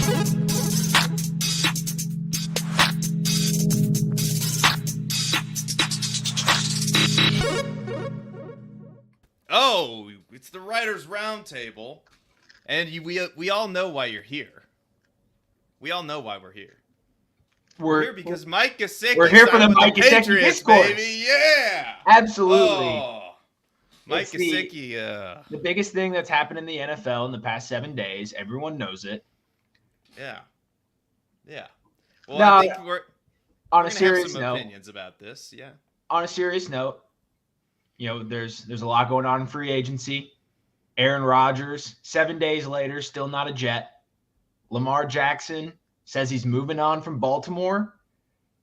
Oh, it's the Writers' Roundtable, and we all know why you're here. We all know why we're here. We're here because Mike Gesicki. We're here for the Mike Gesicki discourse, baby. Yeah, absolutely. Mike Gesicki. The biggest thing that's happened in the NFL in the past 7 days. Everyone knows it. Yeah. Well, now, I think we're on a serious have some note. Opinions about this. Yeah. On a serious note, there's a lot going on in free agency. Aaron Rodgers, 7 days later, still not a Jet. Lamar Jackson says he's moving on from Baltimore.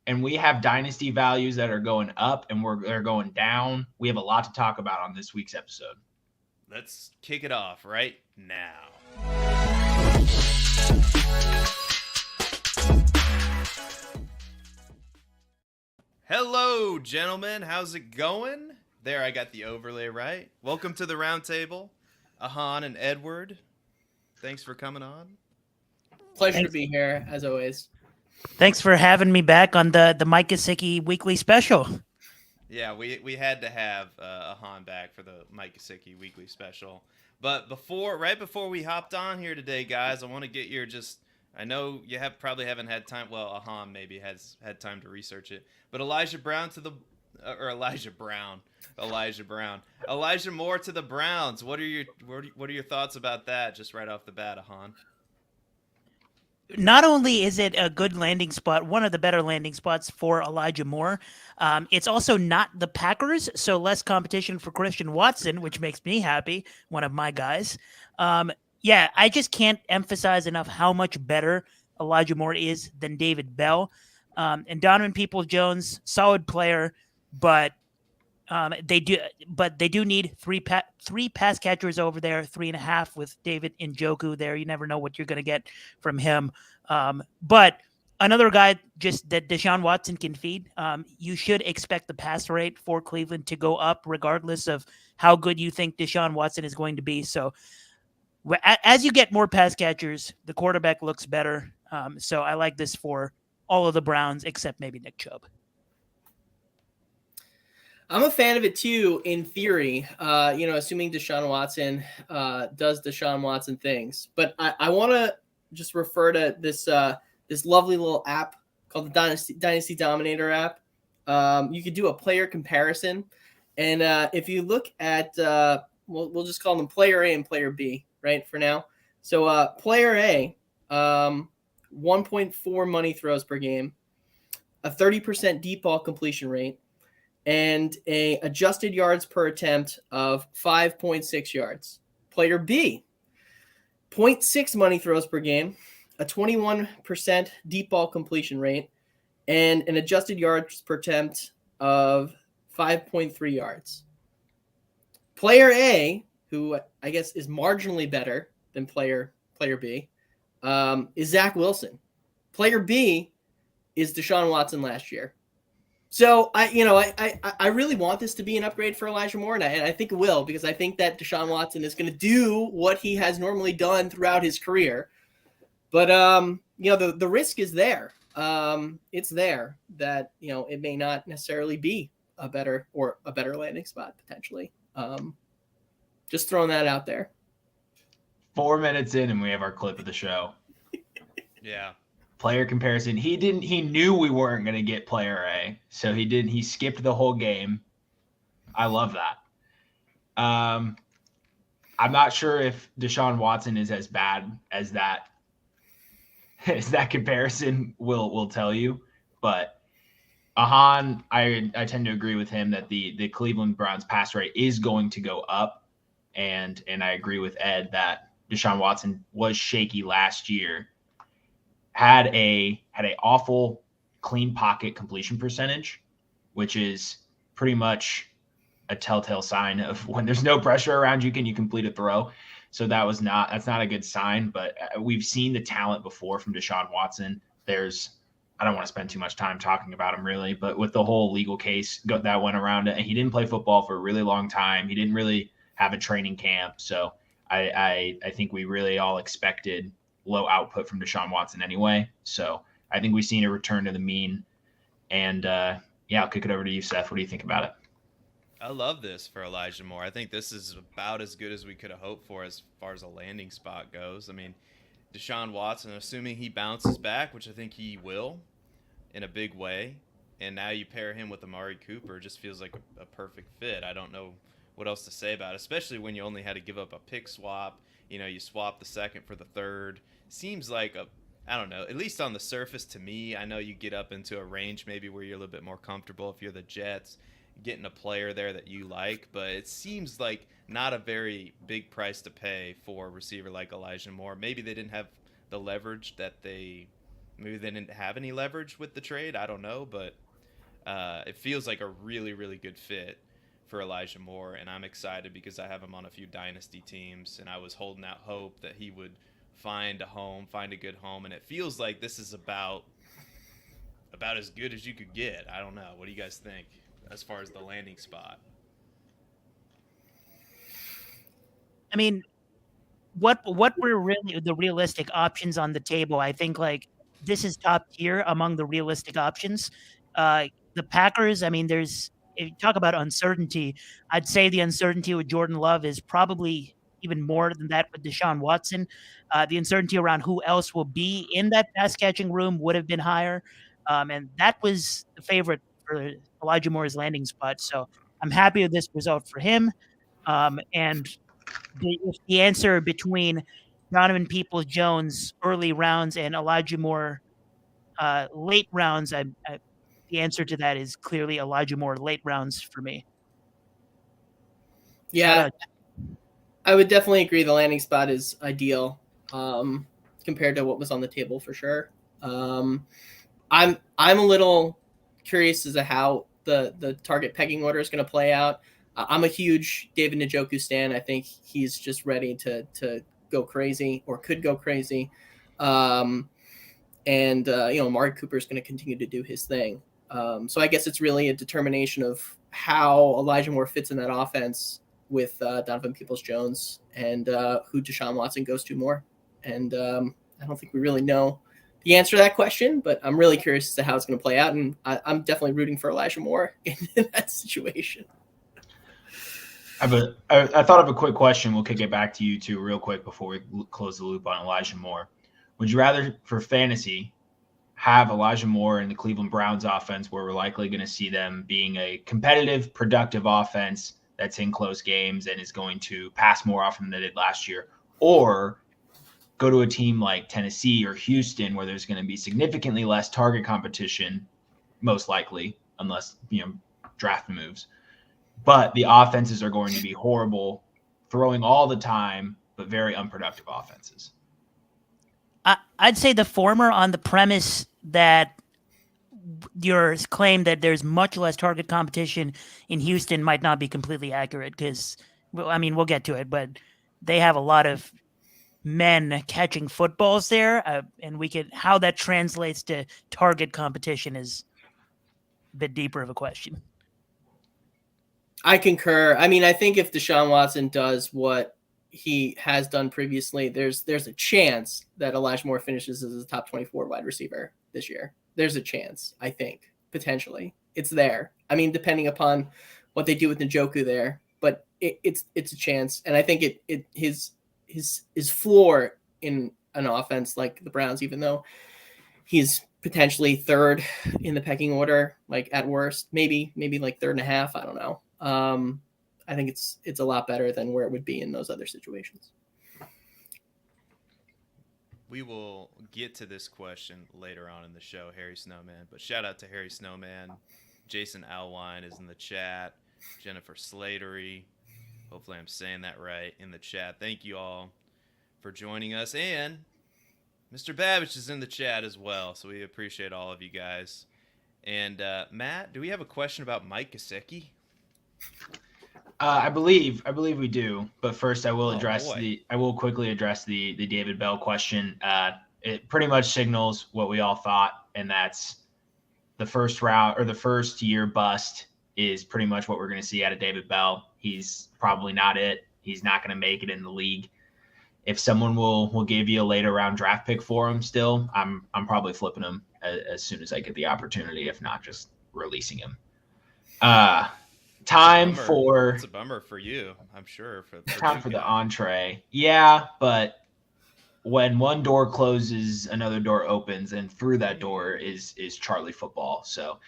And we have dynasty values that are going up and they're going down. We have a lot to talk about on this week's episode. Let's kick it off right now. Hello, gentlemen. How's it going? There, I got the overlay right. Welcome to the Roundtable. Ahan and Edward, thanks for coming on. Pleasure to be here, as always. Thanks for having me back on the Mike Gesicki weekly special. Yeah, we had to have Ahan back for the Mike Gesicki weekly special. But right before we hopped on here today, guys, I want to get your I know you probably haven't had time. Well, Ahan maybe has had time to research it. But Elijah Moore to the Browns. What are your thoughts about that? Just right off the bat, Ahan. Not only is it a good landing spot, one of the better landing spots for Elijah Moore, it's also not the Packers, so less competition for Christian Watson, which makes me happy, one of my guys. I just can't emphasize enough how much better Elijah Moore is than David Bell. And Donovan Peoples-Jones, solid player, but they do need three pass catchers over there, 3.5 with David Njoku there. You never know what you're going to get from him. But another guy just that Deshaun Watson can feed. You should expect the pass rate for Cleveland to go up regardless of how good you think Deshaun Watson is going to be. So as you get more pass catchers, the quarterback looks better. So I like this for all of the Browns except maybe Nick Chubb. I'm a fan of it too, in theory, assuming Deshaun Watson does Deshaun Watson things. But I want to just refer to this lovely little app called the Dynasty Dominator app. You could do a player comparison. And if you look at, we'll just call them player A and player B, right, for now. So player A, 1.4 money throws per game, a 30% deep ball completion rate, and a adjusted yards per attempt of 5.6 yards. Player B, 0.6 money throws per game, a 21% deep ball completion rate, and an adjusted yards per attempt of 5.3 yards. Player A, who I guess is marginally better than player B, is Zach Wilson. Player B is Deshaun Watson last year. So I really want this to be an upgrade for Elijah Moore, and I think it will, because I think that Deshaun Watson is going to do what he has normally done throughout his career. But the risk is there. It's there that it may not necessarily be a better landing spot potentially. Just throwing that out there. 4 minutes in, and we have our clip of the show. Yeah. Player comparison. He knew we weren't going to get player A, so he skipped the whole game. I love that. I'm not sure if Deshaun Watson is as bad as that comparison will tell you, but Ahan, I tend to agree with him that the Cleveland Browns pass rate is going to go up, and I agree with Ed that Deshaun Watson was shaky last year. Had a awful clean pocket completion percentage, which is pretty much a telltale sign of when there's no pressure around you, can you complete a throw? So that's not a good sign, but we've seen the talent before from Deshaun Watson. I don't want to spend too much time talking about him really, but with the whole legal case that went around it, and he didn't play football for a really long time. He didn't really have a training camp. So I think we really all expected low output from Deshaun Watson anyway. So I think we've seen a return to the mean. And I'll kick it over to you, Seth. What do you think about it? I love this for Elijah Moore. I think this is about as good as we could have hoped for as far as a landing spot goes. I mean, Deshaun Watson, assuming he bounces back, which I think he will in a big way, and now you pair him with Amari Cooper, just feels like a perfect fit. I don't know what else to say about it, especially when you only had to give up a pick swap. You swap the second for the third. Seems like I don't know, at least on the surface to me, I know you get up into a range maybe where you're a little bit more comfortable if you're the Jets, getting a player there that you like, but it seems like not a very big price to pay for a receiver like Elijah Moore. Maybe they didn't have the leverage maybe they didn't have any leverage with the trade. I don't know, but it feels like a really, really good fit for Elijah Moore, and I'm excited because I have him on a few Dynasty teams, and I was holding out hope that he would find a good home, and it feels like this is about as good as you could get. I don't know. What do you guys think as far as the landing spot? I mean, what were really the realistic options on the table? I think like this is top tier among the realistic options. The Packers, I mean, if you talk about uncertainty, I'd say the uncertainty with Jordan Love is probably even more than that with Deshaun Watson. The uncertainty around who else will be in that pass catching room would have been higher. And that was the favorite for Elijah Moore's landing spot. So I'm happy with this result for him. And if the answer between Donovan Peoples-Jones early rounds and Elijah Moore late rounds, the answer to that is clearly Elijah Moore late rounds for me. Yeah, I would definitely agree. The landing spot is ideal compared to what was on the table for sure. I'm a little curious as to how the target pegging order is going to play out. I'm a huge David Njoku stan. I think he's just ready to go crazy or could go crazy. Amari Cooper is going to continue to do his thing. So I guess it's really a determination of how Elijah Moore fits in that offense with Donovan Peoples-Jones and who Deshaun Watson goes to more. And I don't think we really know the answer to that question, but I'm really curious as to how it's going to play out. And I'm definitely rooting for Elijah Moore in that situation. I thought of a quick question. We'll kick it back to you two real quick before we close the loop on Elijah Moore. Would you rather, for fantasy, have Elijah Moore in the Cleveland Browns offense where we're likely going to see them being a competitive, productive offense that's in close games and is going to pass more often than they did last year, or go to a team like Tennessee or Houston where there's going to be significantly less target competition, most likely, unless, draft moves. But the offenses are going to be horrible, throwing all the time, but very unproductive offenses. I'd say the former on the premise that your claim that there's much less target competition in Houston might not be completely accurate because, we'll get to it, but they have a lot of men catching footballs there, and how that translates to target competition is a bit deeper of a question. I concur. I think if Deshaun Watson does what he has done previously, there's a chance that Elijah Moore finishes as a top 24 wide receiver this year. There's a chance, I think, potentially. It's there. Depending upon what they do with Njoku there, but it's a chance. And I think his floor in an offense like the Browns, even though he's potentially third in the pecking order, like at worst, maybe like third and a half. I don't know. I think it's a lot better than where it would be in those other situations. We will get to this question later on in the show, Harry Snowman. But shout out to Harry Snowman. Jason Alwine is in the chat. Jennifer Slatery. Hopefully I'm saying that right in the chat. Thank you all for joining us. And Mr. Babbage is in the chat as well. So we appreciate all of you guys. And Matt, do we have a question about Mike Gesicki? I believe we do, but first I will quickly address the David Bell question. It pretty much signals what we all thought, and that's the first round or the first year bust is pretty much what we're going to see out of David Bell. He's probably not it. He's not going to make it in the league. if someone will give you a later round draft pick for him still, I'm probably flipping him as soon as I get the opportunity, if not just releasing him. Time for it's a bummer for you, I'm sure. For time for the entree. Yeah, but when one door closes, another door opens, and through that door is Charlie football. So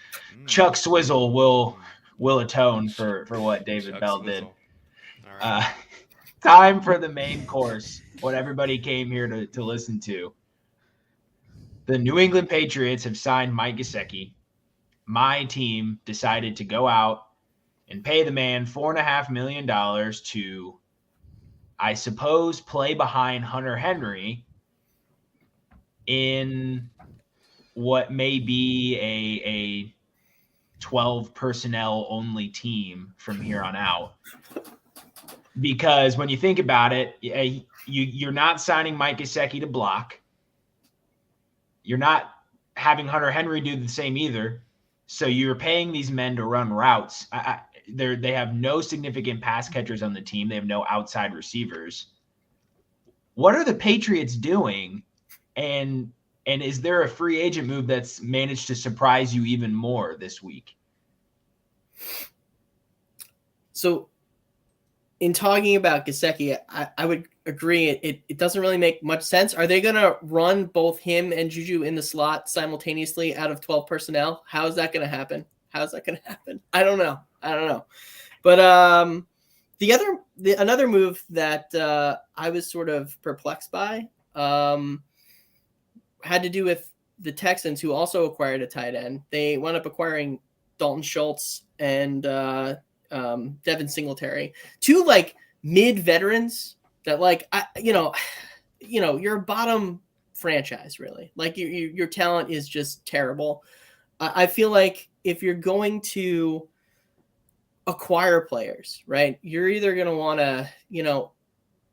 Chuck Swizzle will atone for what David Chuck Bell Swizzle. did. All right. Time for the main course, what everybody came here to listen to. The New England Patriots have signed Mike Gesicki. My team decided to go out and pay the man $4.5 million to, I suppose, play behind Hunter Henry in what may be a 12 personnel only team from here on out. Because when you think about it, you're not signing Mike Gesicki to block. You're not having Hunter Henry do the same either. So you're paying these men to run routes. They have no significant pass catchers on the team. They have no outside receivers. What are the Patriots doing? And is there a free agent move that's managed to surprise you even more this week? So in talking about Gesicki, I would agree. It doesn't really make much sense. Are they going to run both him and Juju in the slot simultaneously out of 12 personnel? How is that going to happen? I don't know. But another move that I was sort of perplexed by had to do with the Texans, who also acquired a tight end. They wound up acquiring Dalton Schultz and Devin Singletary, two like mid veterans that you're a bottom franchise, really. Like your talent is just terrible. I feel like if you're going to acquire players, right, you're either going to want to,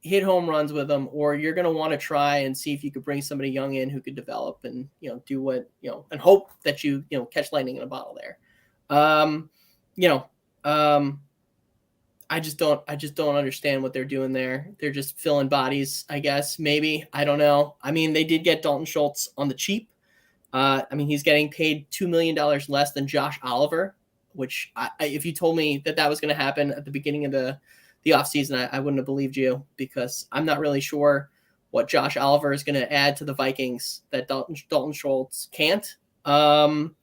hit home runs with them, or you're going to want to try and see if you could bring somebody young in who could develop and, do what, and hope that you catch lightning in a bottle there. I just don't understand what they're doing there. They're just filling bodies, I guess. Maybe, I don't know. I mean, they did get Dalton Schultz on the cheap. He's getting paid $2 million less than Josh Oliver, which if you told me that was going to happen at the beginning of the offseason, I wouldn't have believed you, because I'm not really sure what Josh Oliver is going to add to the Vikings that Dalton Schultz can't. But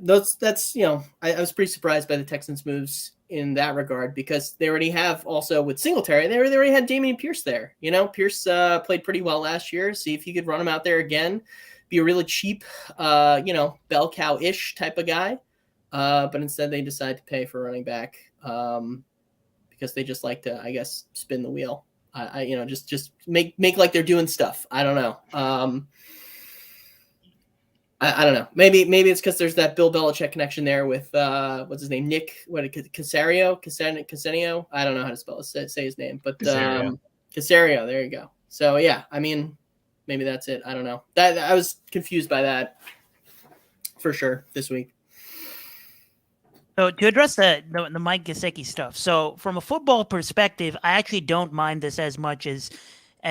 that's I was pretty surprised by the Texans' moves in that regard, because they already have also with Singletary, they already had Dameon Pierce there. Pierce played pretty well last year. See if you could run him out there again, be a really cheap, bell cow-ish type of guy. But instead they decide to pay for a running back because they just like to, I guess, spin the wheel. Just make like they're doing stuff. I don't know. I don't know. Maybe it's because there's that Bill Belichick connection there with what's his name, Nick? Caserio? I don't know how to say his name, but Caserio. There you go. So yeah, maybe that's it. I don't know. That I was confused by that for sure this week. So to address the Mike Gesicki stuff, so from a football perspective, I actually don't mind this as much as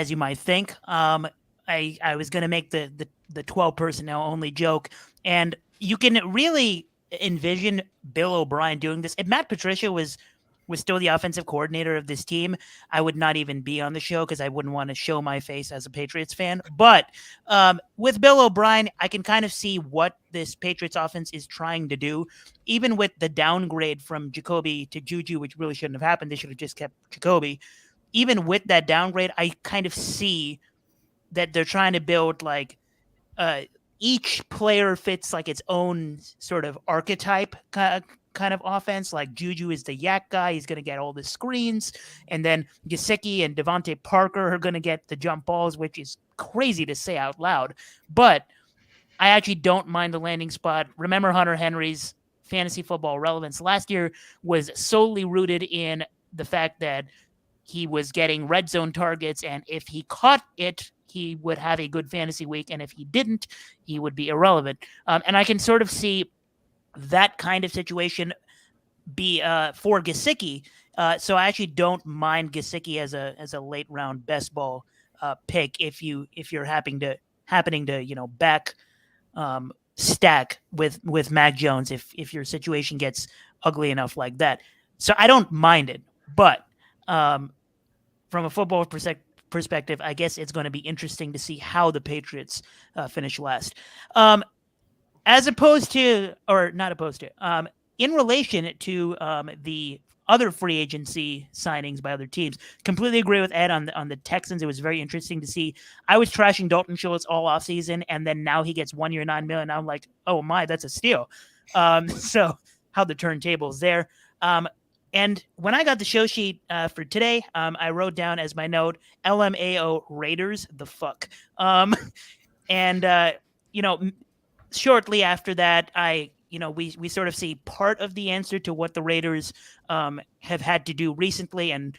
you might think. I was going to make the 12 personnel only joke, and you can really envision Bill O'Brien doing this. If Matt Patricia was still the offensive coordinator of this team, I would not even be on the show because I wouldn't want to show my face as a Patriots fan. But with Bill O'Brien, I can kind of see what this Patriots offense is trying to do. Even with the downgrade from Jacoby to Juju, which really shouldn't have happened. They should have just kept Jacoby. Even with that downgrade, I kind of see that they're trying to build like each player fits like its own sort of archetype kind of offense. Like Juju is the yak guy. He's going to get all the screens. And then Gesicki and Devontae Parker are going to get the jump balls, which is crazy to say out loud. But I actually don't mind the landing spot. Remember Hunter Henry's fantasy football relevance last year was solely rooted in the fact that he was getting red zone targets. And if he caught it, he would have a good fantasy week. And if he didn't, he would be irrelevant. And I can sort of see that kind of situation be for Gesicki. So I actually don't mind Gesicki as a late round best ball pick if you're happening to back stack with Mac Jones if your situation gets ugly enough like that. So I don't mind it, but from a football perspective, I guess it's going to be interesting to see how the Patriots finish last. As opposed to, or not opposed to, in relation to the other free agency signings by other teams, completely agree with Ed on the Texans. It was very interesting to see. I was trashing Dalton Schultz all offseason, and then now he gets 1 year, $9 million. I'm like, oh my, that's a steal. So how the turntables there. And when I got the show sheet for today, I wrote down as my note, LMAO Raiders, the fuck. And shortly after that, we sort of see part of the answer to what the Raiders have had to do recently, and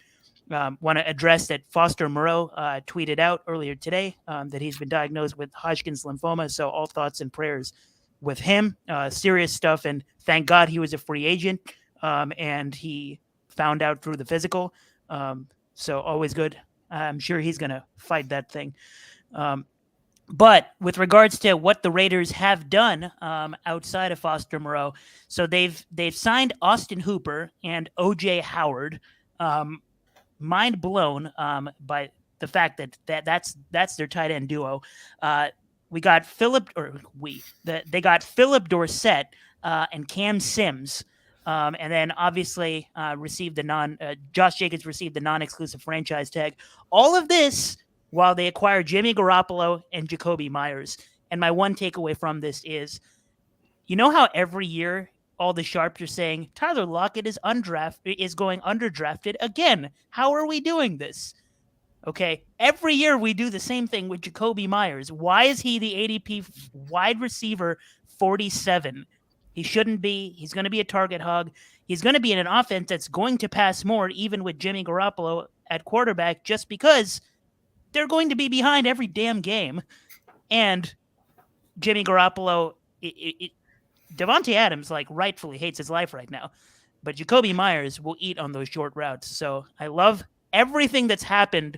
want to address that Foster Moreau tweeted out earlier today that he's been diagnosed with Hodgkin's lymphoma. So all thoughts and prayers with him. Serious stuff, and thank God he was a free agent, and he found out through the physical. So always good. I'm sure he's going to fight that thing. But with regards to what the Raiders have done outside of Foster Moreau, so they've signed Austin Hooper and OJ Howard. Mind blown by the fact that that's their tight end duo. They got Philip Dorsett and Cam Sims. And then obviously received Josh Jacobs received the non-exclusive franchise tag. All of this while they acquire Jimmy Garoppolo and Jacoby Myers. And my one takeaway from this is, you know how every year all the sharps are saying Tyler Lockett is going underdrafted again. How are we doing this? Okay, every year we do the same thing with Jacoby Myers. Why is he the ADP wide receiver 47? He shouldn't be. He's going to be a target hog. He's going to be in an offense that's going to pass more, even with Jimmy Garoppolo at quarterback, just because they're going to be behind every damn game. And Jimmy Garoppolo, Devontae Adams, rightfully hates his life right now. But Jacoby Myers will eat on those short routes. So I love everything that's happened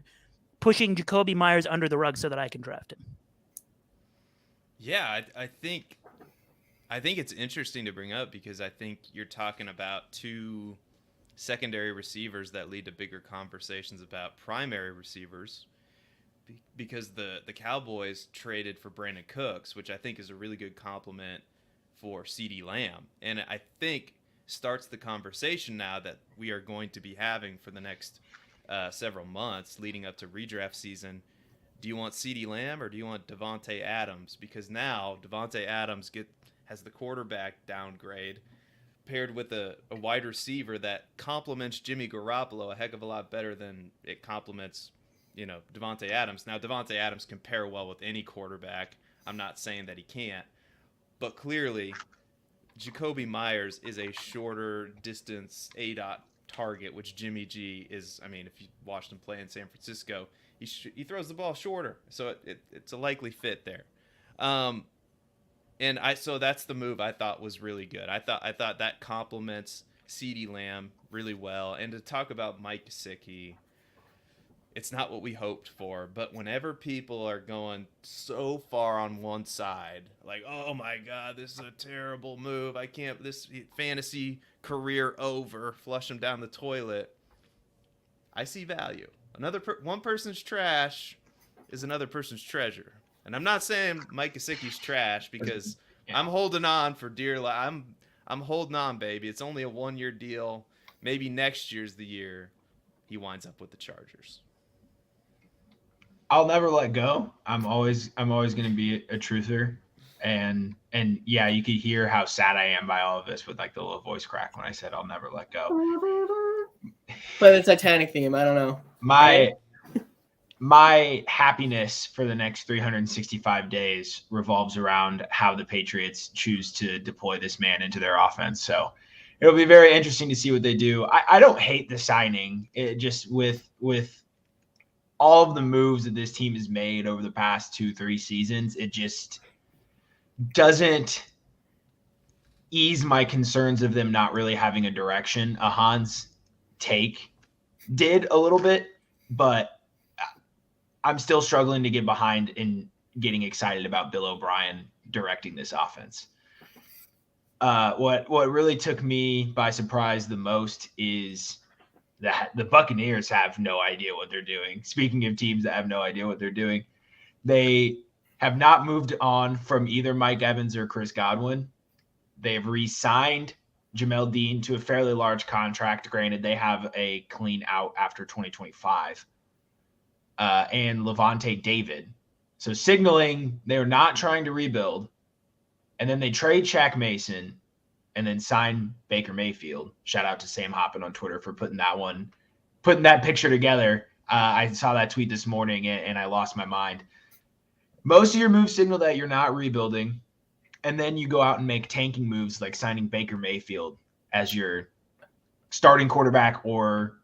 pushing Jacoby Myers under the rug so that I can draft him. Yeah, I think it's interesting to bring up because I think you're talking about two secondary receivers that lead to bigger conversations about primary receivers, because the Cowboys traded for Brandon Cooks, which I think is a really good compliment for CeeDee Lamb. And I think starts the conversation now that we are going to be having for the next several months leading up to redraft season. Do you want CeeDee Lamb or do you want Davante Adams? Because now Davante Adams has the quarterback downgrade paired with a wide receiver that complements Jimmy Garoppolo a heck of a lot better than it complements Davante Adams. Now, Davante Adams can pair well with any quarterback. I'm not saying that he can't. But clearly, Jacoby Myers is a shorter distance A-dot target, which Jimmy G is. I mean, if you watched him play in San Francisco, he throws the ball shorter. So it's a likely fit there. So that's the move I thought was really good. I thought that complements CeeDee Lamb really well. And to talk about Mike Gesicki, it's not what we hoped for, but whenever people are going so far on one side, like, oh my God, this is a terrible move. This fantasy career over, flush him down the toilet. I see value. One person's trash is another person's treasure. And I'm not saying Mike Gesicki's trash because I'm holding on for dear life. I'm holding on, baby. It's only a 1-year deal. Maybe next year's the year he winds up with the Chargers. I'll never let go. I'm always going to be a truther, and yeah, you could hear how sad I am by all of this with the little voice crack when I said I'll never let go. Play the Titanic theme. I don't know. My happiness for the next 365 days revolves around how the Patriots choose to deploy this man into their offense. So it'll be very interesting to see what they do. I don't hate the signing. It just with all of the moves that this team has made over the past 2-3 seasons, it just doesn't ease my concerns of them not really having a direction. Ahan's take did a little bit, but I'm still struggling to get behind and getting excited about Bill O'Brien directing this offense. What really took me by surprise the most is that the Buccaneers have no idea what they're doing. Speaking of teams that have no idea what they're doing, they have not moved on from either Mike Evans or Chris Godwin. They've re-signed Jamel Dean to a fairly large contract. Granted, they have a clean out after 2025. And Levante David. So signaling they're not trying to rebuild. And then they trade Shaq Mason and then sign Baker Mayfield. Shout out to Sam Hoppin on Twitter for putting that picture together. I saw that tweet this morning and I lost my mind. Most of your moves signal that you're not rebuilding. And then you go out and make tanking moves like signing Baker Mayfield as your starting quarterback or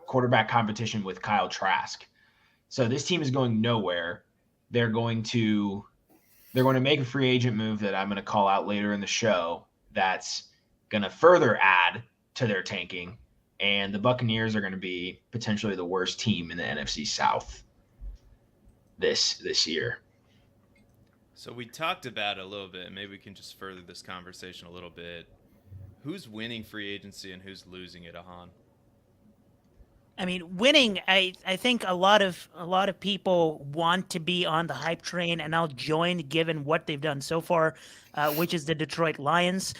quarterback competition with Kyle Trask. So this team is going nowhere. They're going to make a free agent move that I'm going to call out later in the show that's going to further add to their tanking. And the Buccaneers are going to be potentially the worst team in the NFC South this year. So we talked about it a little bit, and maybe we can just further this conversation a little bit. Who's winning free agency and who's losing it, Ahan? I mean, winning, I think a lot of people want to be on the hype train, and I'll join given what they've done so far, which is the Detroit Lions.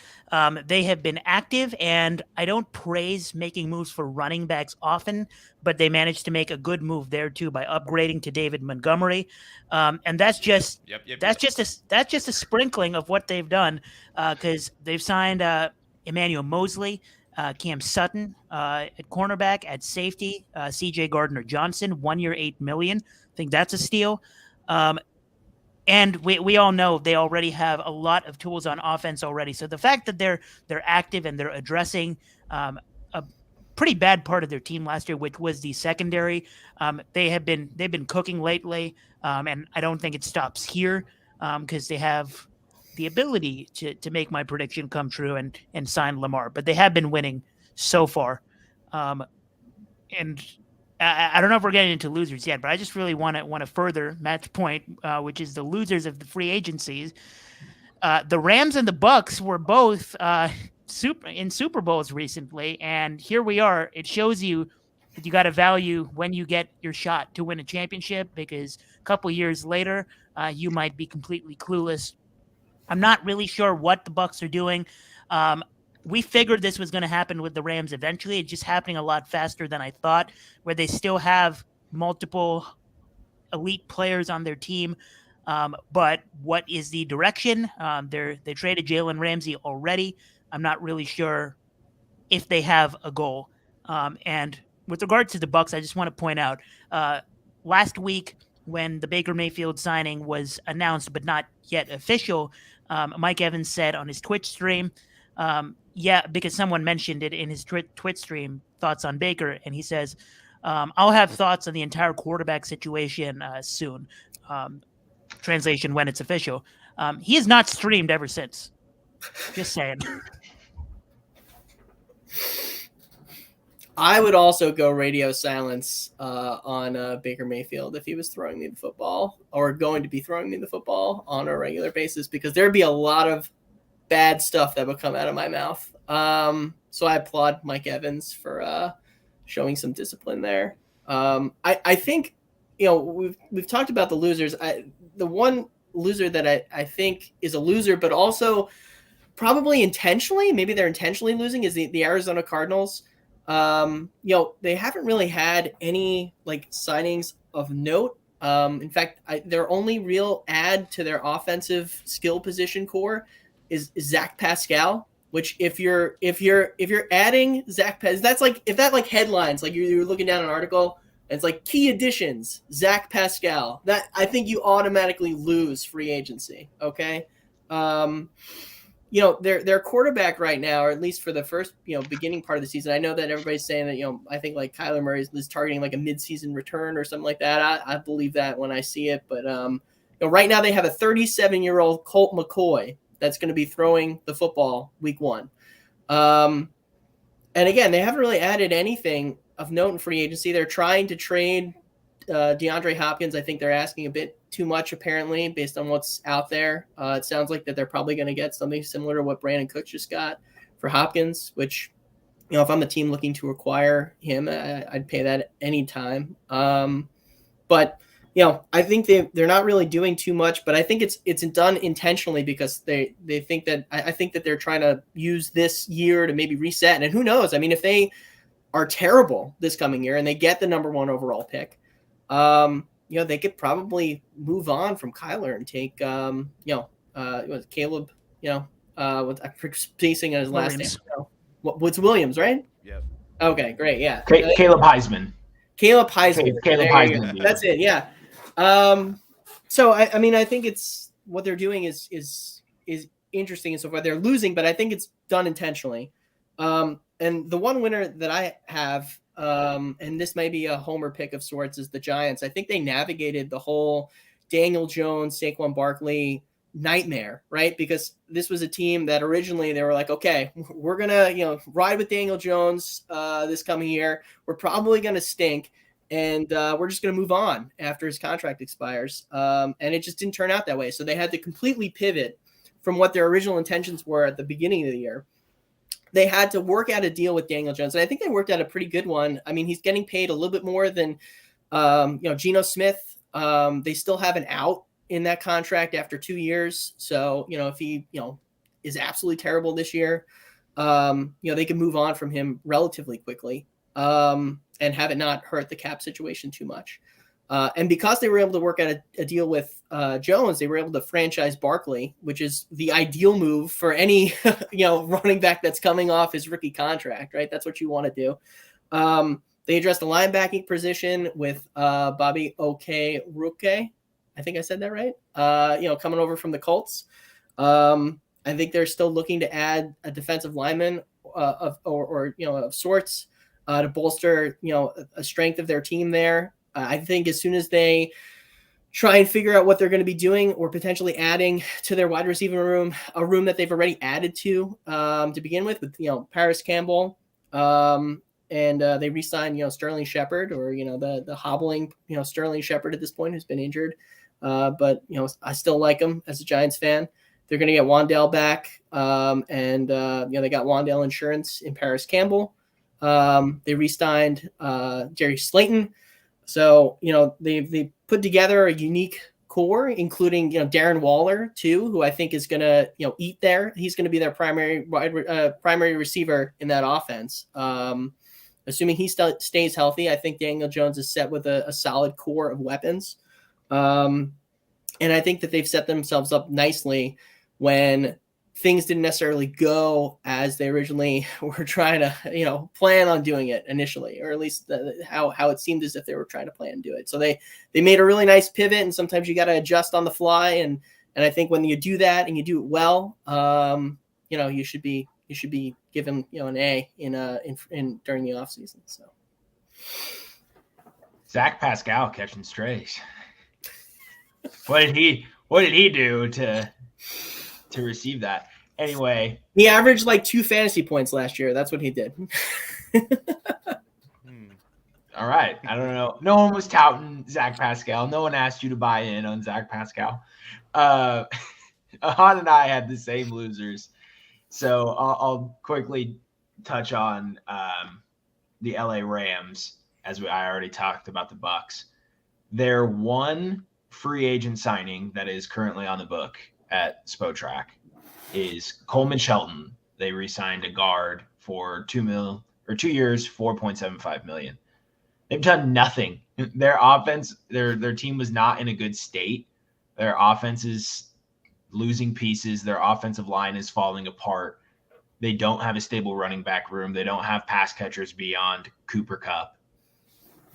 They have been active, and I don't praise making moves for running backs often, but they managed to make a good move there too by upgrading to David Montgomery, and that's just a sprinkling of what they've done because they've signed Emmanuel Mosley. Cam Sutton at cornerback, at safety, C.J. Gardner-Johnson, 1 year, $8 million. I think that's a steal. And we all know they already have a lot of tools on offense already. So the fact that they're active and they're addressing a pretty bad part of their team last year, which was the secondary, they've been cooking lately, and I don't think it stops here because they have the ability to make my prediction come true and sign Lamar, but they have been winning so far. And I don't know if we're getting into losers yet, but I just really want to further Matt's point, which is the losers of the free agencies. The Rams and the Bucks were both in Super Bowls recently, and here we are. It shows you that you got to value when you get your shot to win a championship, because a couple years later, you might be completely clueless. I'm not really sure what the Bucks are doing. We figured this was going to happen with the Rams eventually. It's just happening a lot faster than I thought, where they still have multiple elite players on their team. But what is the direction? They traded Jalen Ramsey already. I'm not really sure if they have a goal. And with regards to the Bucks, I just want to point out last week when the Baker Mayfield signing was announced but not yet official, Mike Evans said on his Twitch stream, because someone mentioned it in his Twitch stream, thoughts on Baker, and he says, I'll have thoughts on the entire quarterback situation soon. Translation, when it's official. He has not streamed ever since. Just saying. I would also go radio silence on Baker Mayfield if he was throwing me the football or going to be throwing me the football on a regular basis, because there'd be a lot of bad stuff that would come out of my mouth. So I applaud Mike Evans for showing some discipline there. I think, we've talked about the losers. The one loser that I think is a loser, but also probably intentionally, maybe they're intentionally losing, is the Arizona Cardinals. They haven't really had any signings of note. In fact, their only real add to their offensive skill position core is Zach Pascal, which if you're adding Zach Pascal, that's if that headlines, you're looking down an article and it's key additions, Zach Pascal, that I think you automatically lose free agency. Okay. Their quarterback right now, or at least for the first, beginning part of the season, I know that everybody's saying that, I think Kyler Murray is targeting a mid-season return or something like that. I believe that when I see it. But, right now they have a 37-year-old Colt McCoy that's going to be throwing the football week 1. And again, they haven't really added anything of note in free agency. They're trying to trade DeAndre Hopkins. I think they're asking a bit too much, apparently, based on what's out there. It sounds like that they're probably going to get something similar to what Brandon Cooks just got for Hopkins, which, if I'm the team looking to acquire him, I'd pay that any time. But I think they're not really doing too much, but I think it's done intentionally because they think that I think that they're trying to use this year to maybe reset. And who knows? I mean, if they are terrible this coming year and they get the number 1 overall pick, they could probably move on from Kyler and take Caleb, I'm spacing on his last name. What's Williams, right? Yep. Okay, great. Yeah. Caleb Heisman. Caleb Heisman. Caleb Heisman. That's it. Yeah. So I mean, I think it's what they're doing is interesting and so far. They're losing, but I think it's done intentionally. And the one winner that I have, and this may be a homer pick of sorts, is the Giants. I think they navigated the whole Daniel Jones, Saquon Barkley nightmare, right? Because this was a team that originally they were like, okay, we're gonna ride with Daniel Jones this coming year. We're probably gonna stink, and we're just gonna move on after his contract expires. And it just didn't turn out that way. So they had to completely pivot from what their original intentions were at the beginning of the year. They had to work out a deal with Daniel Jones, and I think they worked out a pretty good one. I mean, he's getting paid a little bit more than Geno Smith. They still have an out in that contract after 2 years. So, if he, is absolutely terrible this year, they can move on from him relatively quickly and have it not hurt the cap situation too much. And because they were able to work out a deal with Jones, they were able to franchise Barkley, which is the ideal move for any, running back that's coming off his rookie contract, right? That's what you want to do. They addressed the linebacking position with Bobby Okereke. I think I said that right. Coming over from the Colts. I think they're still looking to add a defensive lineman of sorts to bolster, a strength of their team there. I think as soon as they try and figure out what they're going to be doing or potentially adding to their wide receiver room, a room that they've already added to begin with Paris Campbell, and they re-signed, Sterling Shepard, or, the hobbling, Sterling Shepard at this point, who's been injured. But, I still like him as a Giants fan. They're going to get Wan'Dale back. And they got Wan'Dale insurance in Paris Campbell. They re-signed Jerry Slayton. So, they put together a unique core, including, Darren Waller too, who I think is going to, eat there. He's going to be their primary receiver in that offense. Assuming he stays healthy, I think Daniel Jones is set with a solid core of weapons. And I think that they've set themselves up nicely when things didn't necessarily go as they originally were trying to, plan on doing it initially, or at least how it seemed as if they were trying to plan and do it. So they made a really nice pivot, and sometimes you got to adjust on the fly. And I think when you do that and you do it well, you should be given, an A in during the off season. So Zach Pascal catching strays. What did he do to receive that? Anyway, he averaged like 2 fantasy points last year. That's what he did. All right. I don't know. No one was touting Zach Pascal. No one asked you to buy in on Zach Pascal. Ahan and I had the same losers. So I'll quickly touch on the LA Rams, as I already talked about the Bucs. Their one free agent signing that is currently on the book at Spotrac is Coleman Shelton. They re-signed a guard for 2 years, $4.75 million. They've done nothing. Their offense, their team was not in a good state. Their offense is losing pieces. Their offensive line is falling apart. They don't have a stable running back room. They don't have pass catchers beyond Cooper Kupp.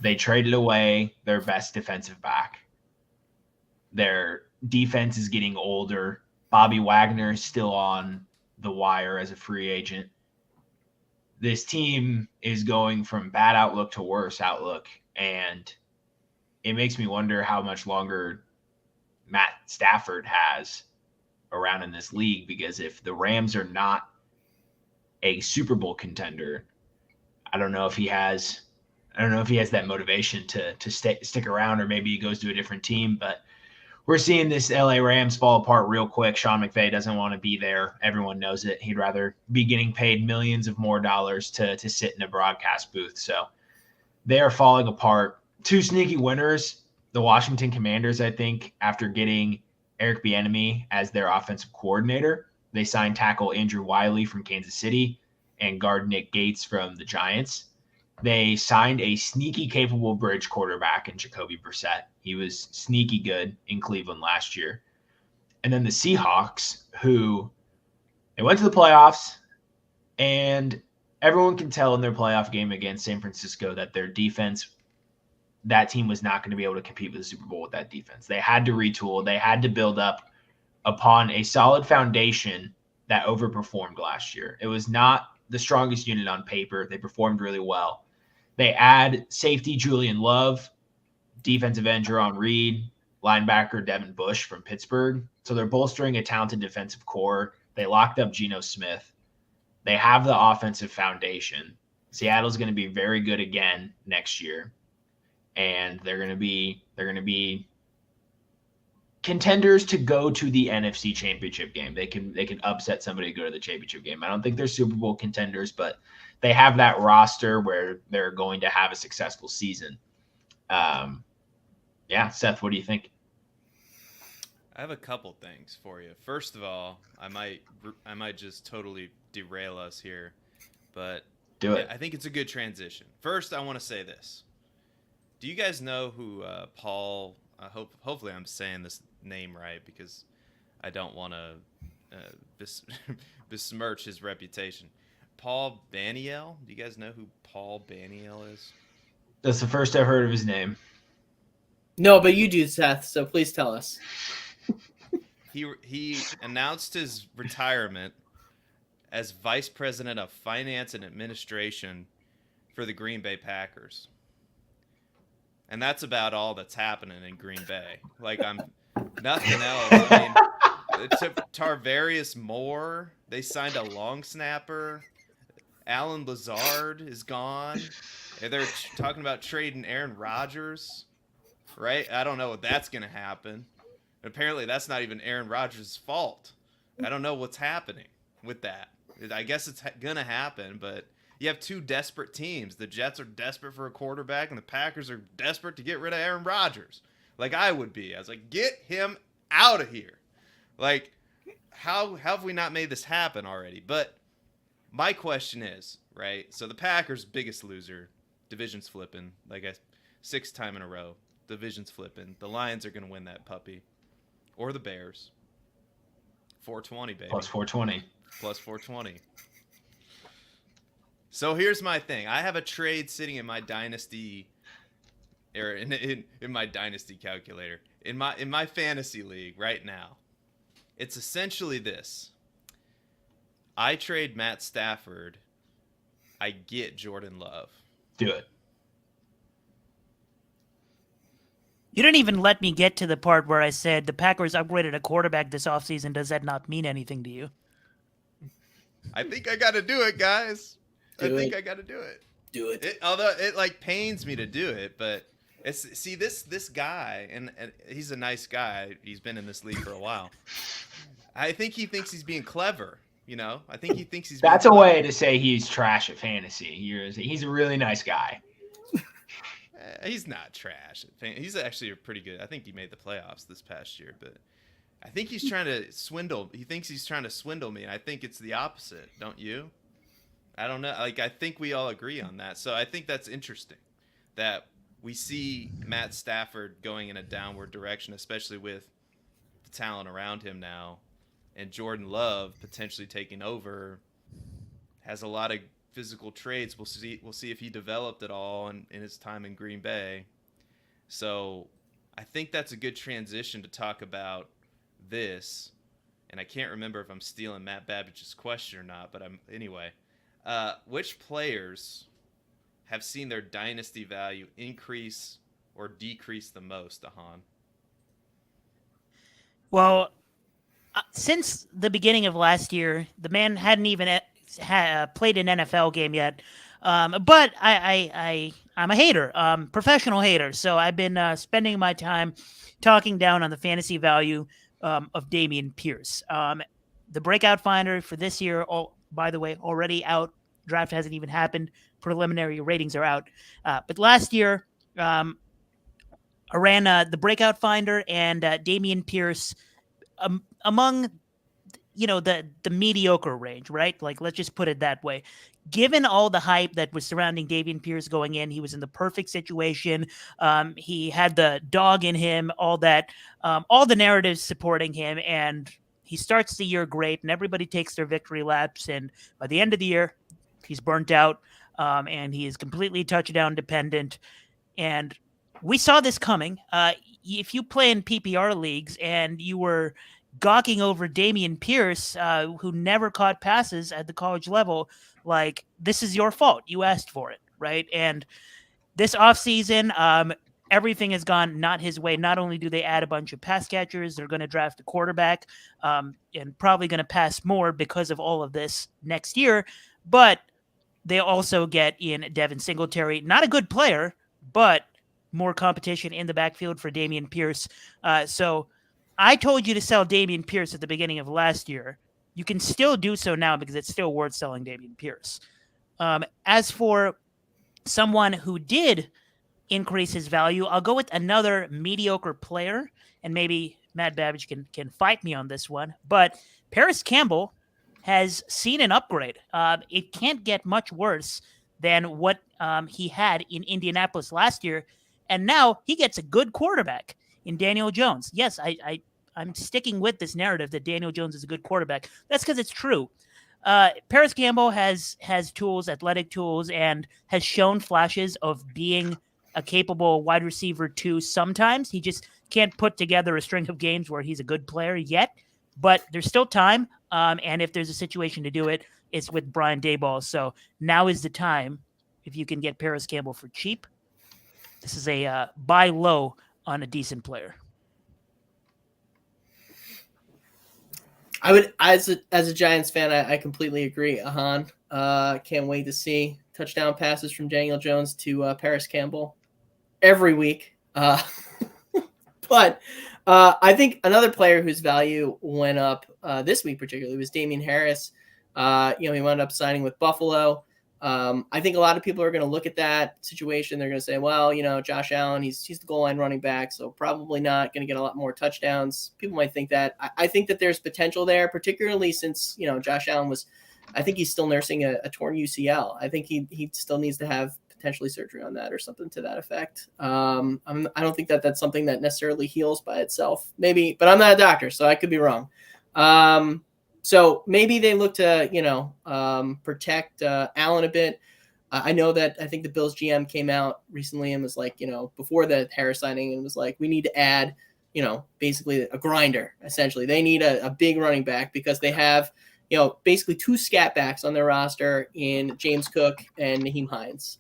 They traded away their best defensive back. Their defense is getting older. Bobby Wagner is still on the wire as a free agent. This team is going from bad outlook to worse outlook, and it makes me wonder how much longer Matt Stafford has around in this league, because if the Rams are not a Super Bowl contender, I don't know if he has that motivation to stick around, or maybe he goes to a different team. But we're seeing this LA Rams fall apart real quick. Sean McVay doesn't want to be there. Everyone knows it. He'd rather be getting paid millions of more dollars to sit in a broadcast booth. So they are falling apart. Two sneaky winners, the Washington Commanders, I think, after getting Eric Bieniemy as their offensive coordinator. They signed tackle Andrew Wiley from Kansas City and guard Nick Gates from the Giants. They signed a sneaky capable bridge quarterback in Jacoby Brissett. He was sneaky good in Cleveland last year. And then the Seahawks, who they went to the playoffs, and everyone can tell in their playoff game against San Francisco that their defense, that team was not going to be able to compete with the Super Bowl with that defense. They had to retool. They had to build up upon a solid foundation that overperformed last year. It was not the strongest unit on paper. They performed really well. They add safety Julian Love, defensive end Jerron Reed, linebacker Devin Bush from Pittsburgh. So they're bolstering a talented defensive core. They locked up Geno Smith. They have the offensive foundation. Seattle's going to be very good again next year, and they're going to be contenders to go to the NFC Championship game. They can upset somebody to go to the championship game. I don't think they're Super Bowl contenders, but they have that roster where they're going to have a successful season. Yeah, Seth, what do you think? I have a couple things for you. First of all, I might just totally derail us here, but Do it. I think it's a good transition. First, I want to say this. Do you guys know who Paul? Hopefully, I'm saying this name right, because I don't want to besmirch his reputation. Paul Baniel. Do you guys know who Paul Baniel is? That's the first I've heard of his name. No, but you do, Seth, so please tell us. He announced his retirement as Vice President of Finance and Administration for the Green Bay Packers. And that's about all that's happening in Green Bay. Like, I'm nothing else. I mean, it took Tarvarius Moore. They signed a long snapper. Alan Lazard is gone. And they're talking about trading Aaron Rodgers, right? I don't know what that's going to happen. Apparently, that's not even Aaron Rodgers' fault. I don't know what's happening with that. I guess it's going to happen, but you have two desperate teams. The Jets are desperate for a quarterback, and the Packers are desperate to get rid of Aaron Rodgers. Like I would be. I was like, get him out of here. Like, how have we not made this happen already? But my question is, right, so the Packers' biggest loser, division's flipping, like 6th time in a row. Division's flipping. The Lions are going to win that puppy. Or the Bears. 420, baby. Plus 420. Plus 420. So here's my thing. I have a trade sitting in my dynasty, or in my dynasty calculator, in my fantasy league right now. It's essentially this. I trade Matt Stafford. I get Jordan Love. Do it. You didn't even let me get to the part where I said the Packers upgraded a quarterback this offseason. Does that not mean anything to you? I think I got to do it, guys. I Do think it. I got to do it. Do it. Although it like pains me to do it, but this guy, and he's a nice guy. He's been in this league for a while. I think he thinks he's being clever. You know, I think he thinks he's. That's a being way to say he's trash at fantasy. He's a really nice guy. He's not trash. He's actually a pretty good. I think he made the playoffs this past year, but I think he's trying to swindle. He thinks he's trying to swindle me, and I think it's the opposite. Don't you? I don't know. Like, I think we all agree on that. So I think that's interesting that we see Matt Stafford going in a downward direction, especially with the talent around him now, and Jordan Love potentially taking over. Has a lot of physical traits. We'll see if he developed at all in his time in Green Bay. So I think that's a good transition to talk about this. And I can't remember if I'm stealing Matt Babbitt's question or not, but anyway. Which players have seen their dynasty value increase or decrease the most, Ahan? Well, since the beginning of last year, the man hadn't even played an NFL game yet. But I'm a hater, professional hater. So I've been spending my time talking down on the fantasy value of Dameon Pierce. The breakout finder for this year, by the way, already out. Draft hasn't even happened. Preliminary ratings are out. But last year, I ran the breakout finder and Dameon Pierce among the mediocre range, right? Like, let's just put it that way. Given all the hype that was surrounding Dameon Pierce going in, he was in the perfect situation. He had the dog in him, all that, all the narratives supporting him, and he starts the year great, and everybody takes their victory laps. And by the end of the year, he's burnt out, and he is completely touchdown dependent. And we saw this coming. If you play in PPR leagues and you were gawking over Dameon Pierce, who never caught passes at the college level, like, this is your fault. You asked for it, right? And this offseason, everything has gone not his way. Not only do they add a bunch of pass catchers, they're going to draft a quarterback, and probably going to pass more because of all of this next year, but they also get in Devin Singletary. Not a good player, but more competition in the backfield for Dameon Pierce. So I told you to sell Dameon Pierce at the beginning of last year. You can still do so now because it's still worth selling Dameon Pierce. As for someone who did increase his value, I'll go with another mediocre player, and maybe Matt Babbage can fight me on this one. But Paris Campbell has seen an upgrade. It can't get much worse than what he had in Indianapolis last year. And now he gets a good quarterback in Daniel Jones. Yes, I'm sticking with this narrative that Daniel Jones is a good quarterback. That's because it's true. Paris Campbell has tools, athletic tools, and has shown flashes of being a capable wide receiver too. Sometimes he just can't put together a string of games where he's a good player yet, but there's still time. And if there's a situation to do it, it's with Brian Daboll. So now is the time if you can get Paris Campbell for cheap. This is a buy low on a decent player. I would, as a Giants fan, I completely agree. Can't wait to see touchdown passes from Daniel Jones to Paris Campbell every week. But I think another player whose value went up this week particularly was Damian Harris. He wound up signing with Buffalo. I think a lot of people are going to look at that situation. They're going to say, well, Josh Allen, he's the goal line running back, so probably not going to get a lot more touchdowns. People might think that. I think that there's potential there, particularly since, Josh Allen I think he's still nursing a torn UCL. I think he still needs to have potentially surgery on that or something to that effect. I don't think that that's something that necessarily heals by itself. Maybe, but I'm not a doctor, so I could be wrong. So maybe they look to, protect Allen a bit. I know that I think the Bills GM came out recently and was like, before the Harris signing, and was like, we need to add, basically a grinder, essentially. They need a big running back because they have, basically two scat backs on their roster in James Cook and Naheem Hines.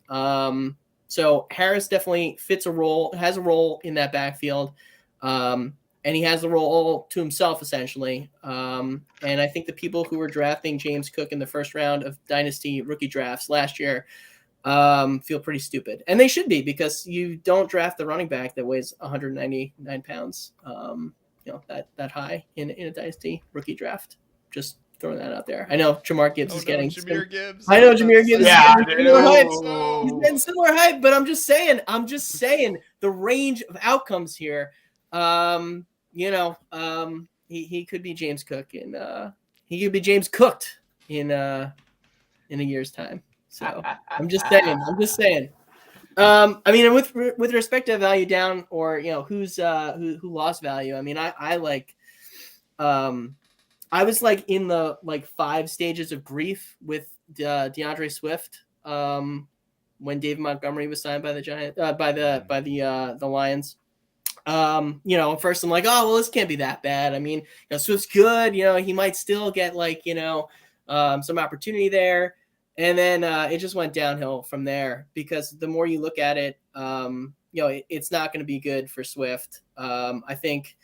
So Harris definitely has a role in that backfield. And he has the role all to himself, essentially. And I think the people who were drafting James Cook in the first round of Dynasty rookie drafts last year feel pretty stupid. And they should be, because you don't draft the running back that weighs 199 pounds, that high in a Dynasty rookie draft. Just throwing that out there. I know Jamar Gibbs is getting Jameer Gibbs. I know Jameer Gibbs is getting similar hype. No. He's getting similar hype, but I'm just saying the range of outcomes here. He could be James Cook he could be James Cooked in a year's time. So I'm just saying. And with respect to value down, or who lost value. I mean, I was like in the 5 stages of grief with DeAndre Swift when David Montgomery was signed by the Giants by the Lions. First I'm like, oh, well, this can't be that bad. I mean, Swift's good. He might still get some opportunity there. And then it just went downhill from there, because the more you look at it, it's not going to be good for Swift. I think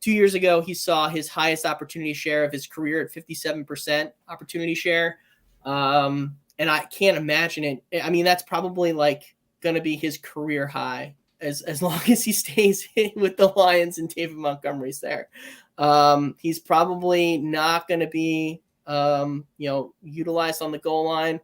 2 years ago, he saw his highest opportunity share of his career at 57% opportunity share. And I can't imagine it. I mean, that's probably like going to be his career high as long as he stays with the Lions and David Montgomery's there. He's probably not going to be, utilized on the goal line.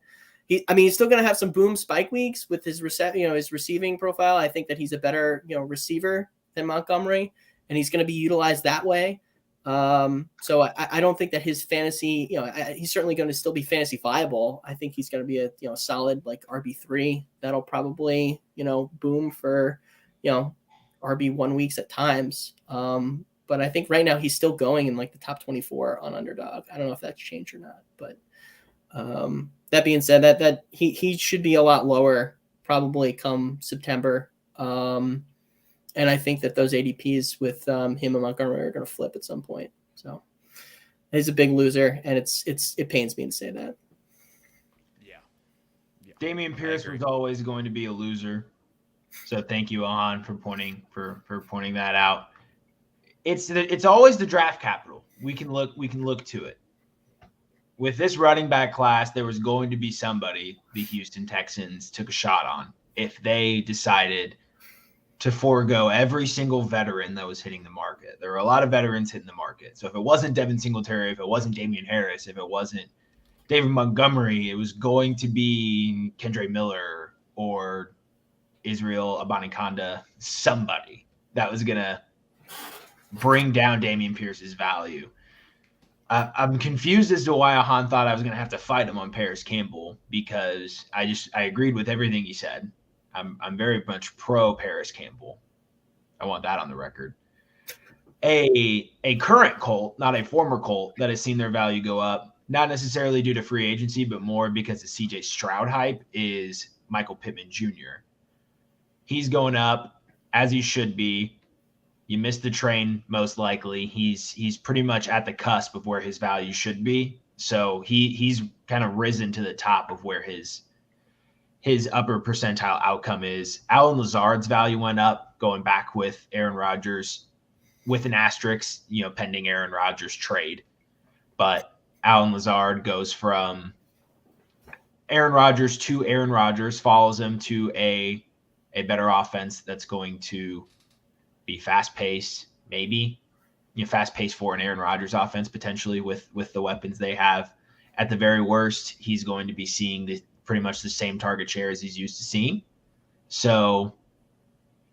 He's still going to have some boom spike weeks with his his receiving profile. I think that he's a better, receiver than Montgomery, and he's going to be utilized that way. So I don't think that his fantasy, he's certainly going to still be fantasy viable. I think he's going to be a, solid like RB3 that'll probably, boom for, RB1 weeks at times. But I think right now he's still going in like the top 24 on Underdog. I don't know if that's changed or not, but that being said, that he should be a lot lower probably come September. And I think that those ADPs with him and Montgomery are going to flip at some point. So he's a big loser, and it pains me to say that. Yeah. Dameon Pierce was always going to be a loser. So thank you, Ahan, for pointing that out. It's always the draft capital. We can look to it. With this running back class, there was going to be somebody the Houston Texans took a shot on if they decided to forego every single veteran that was hitting the market. There were a lot of veterans hitting the market. So if it wasn't Devin Singletary, if it wasn't Damian Harris, if it wasn't David Montgomery, it was going to be Kendre Miller or Israel Abanikanda, somebody that was going to bring down Dameon Pierce's value. I'm confused as to why Ahan thought I was going to have to fight him on Paris Campbell, because I agreed with everything he said. I'm very much pro Paris Campbell. I want that on the record. A current Colt, not a former Colt, that has seen their value go up, not necessarily due to free agency, but more because the CJ Stroud hype, is Michael Pittman Jr. He's going up as he should be. You missed the train, most likely. He's pretty much at the cusp of where his value should be. So he's kind of risen to the top of where his upper percentile outcome is. Alan Lazard's value went up, going back with Aaron Rodgers, with an asterisk, pending Aaron Rodgers trade. But Alan Lazard goes from Aaron Rodgers to Aaron Rodgers, follows him to a better offense that's going to be fast-paced, maybe fast-paced for an Aaron Rodgers offense, potentially with the weapons they have. At the very worst, he's going to be seeing pretty much the same target share as he's used to seeing. So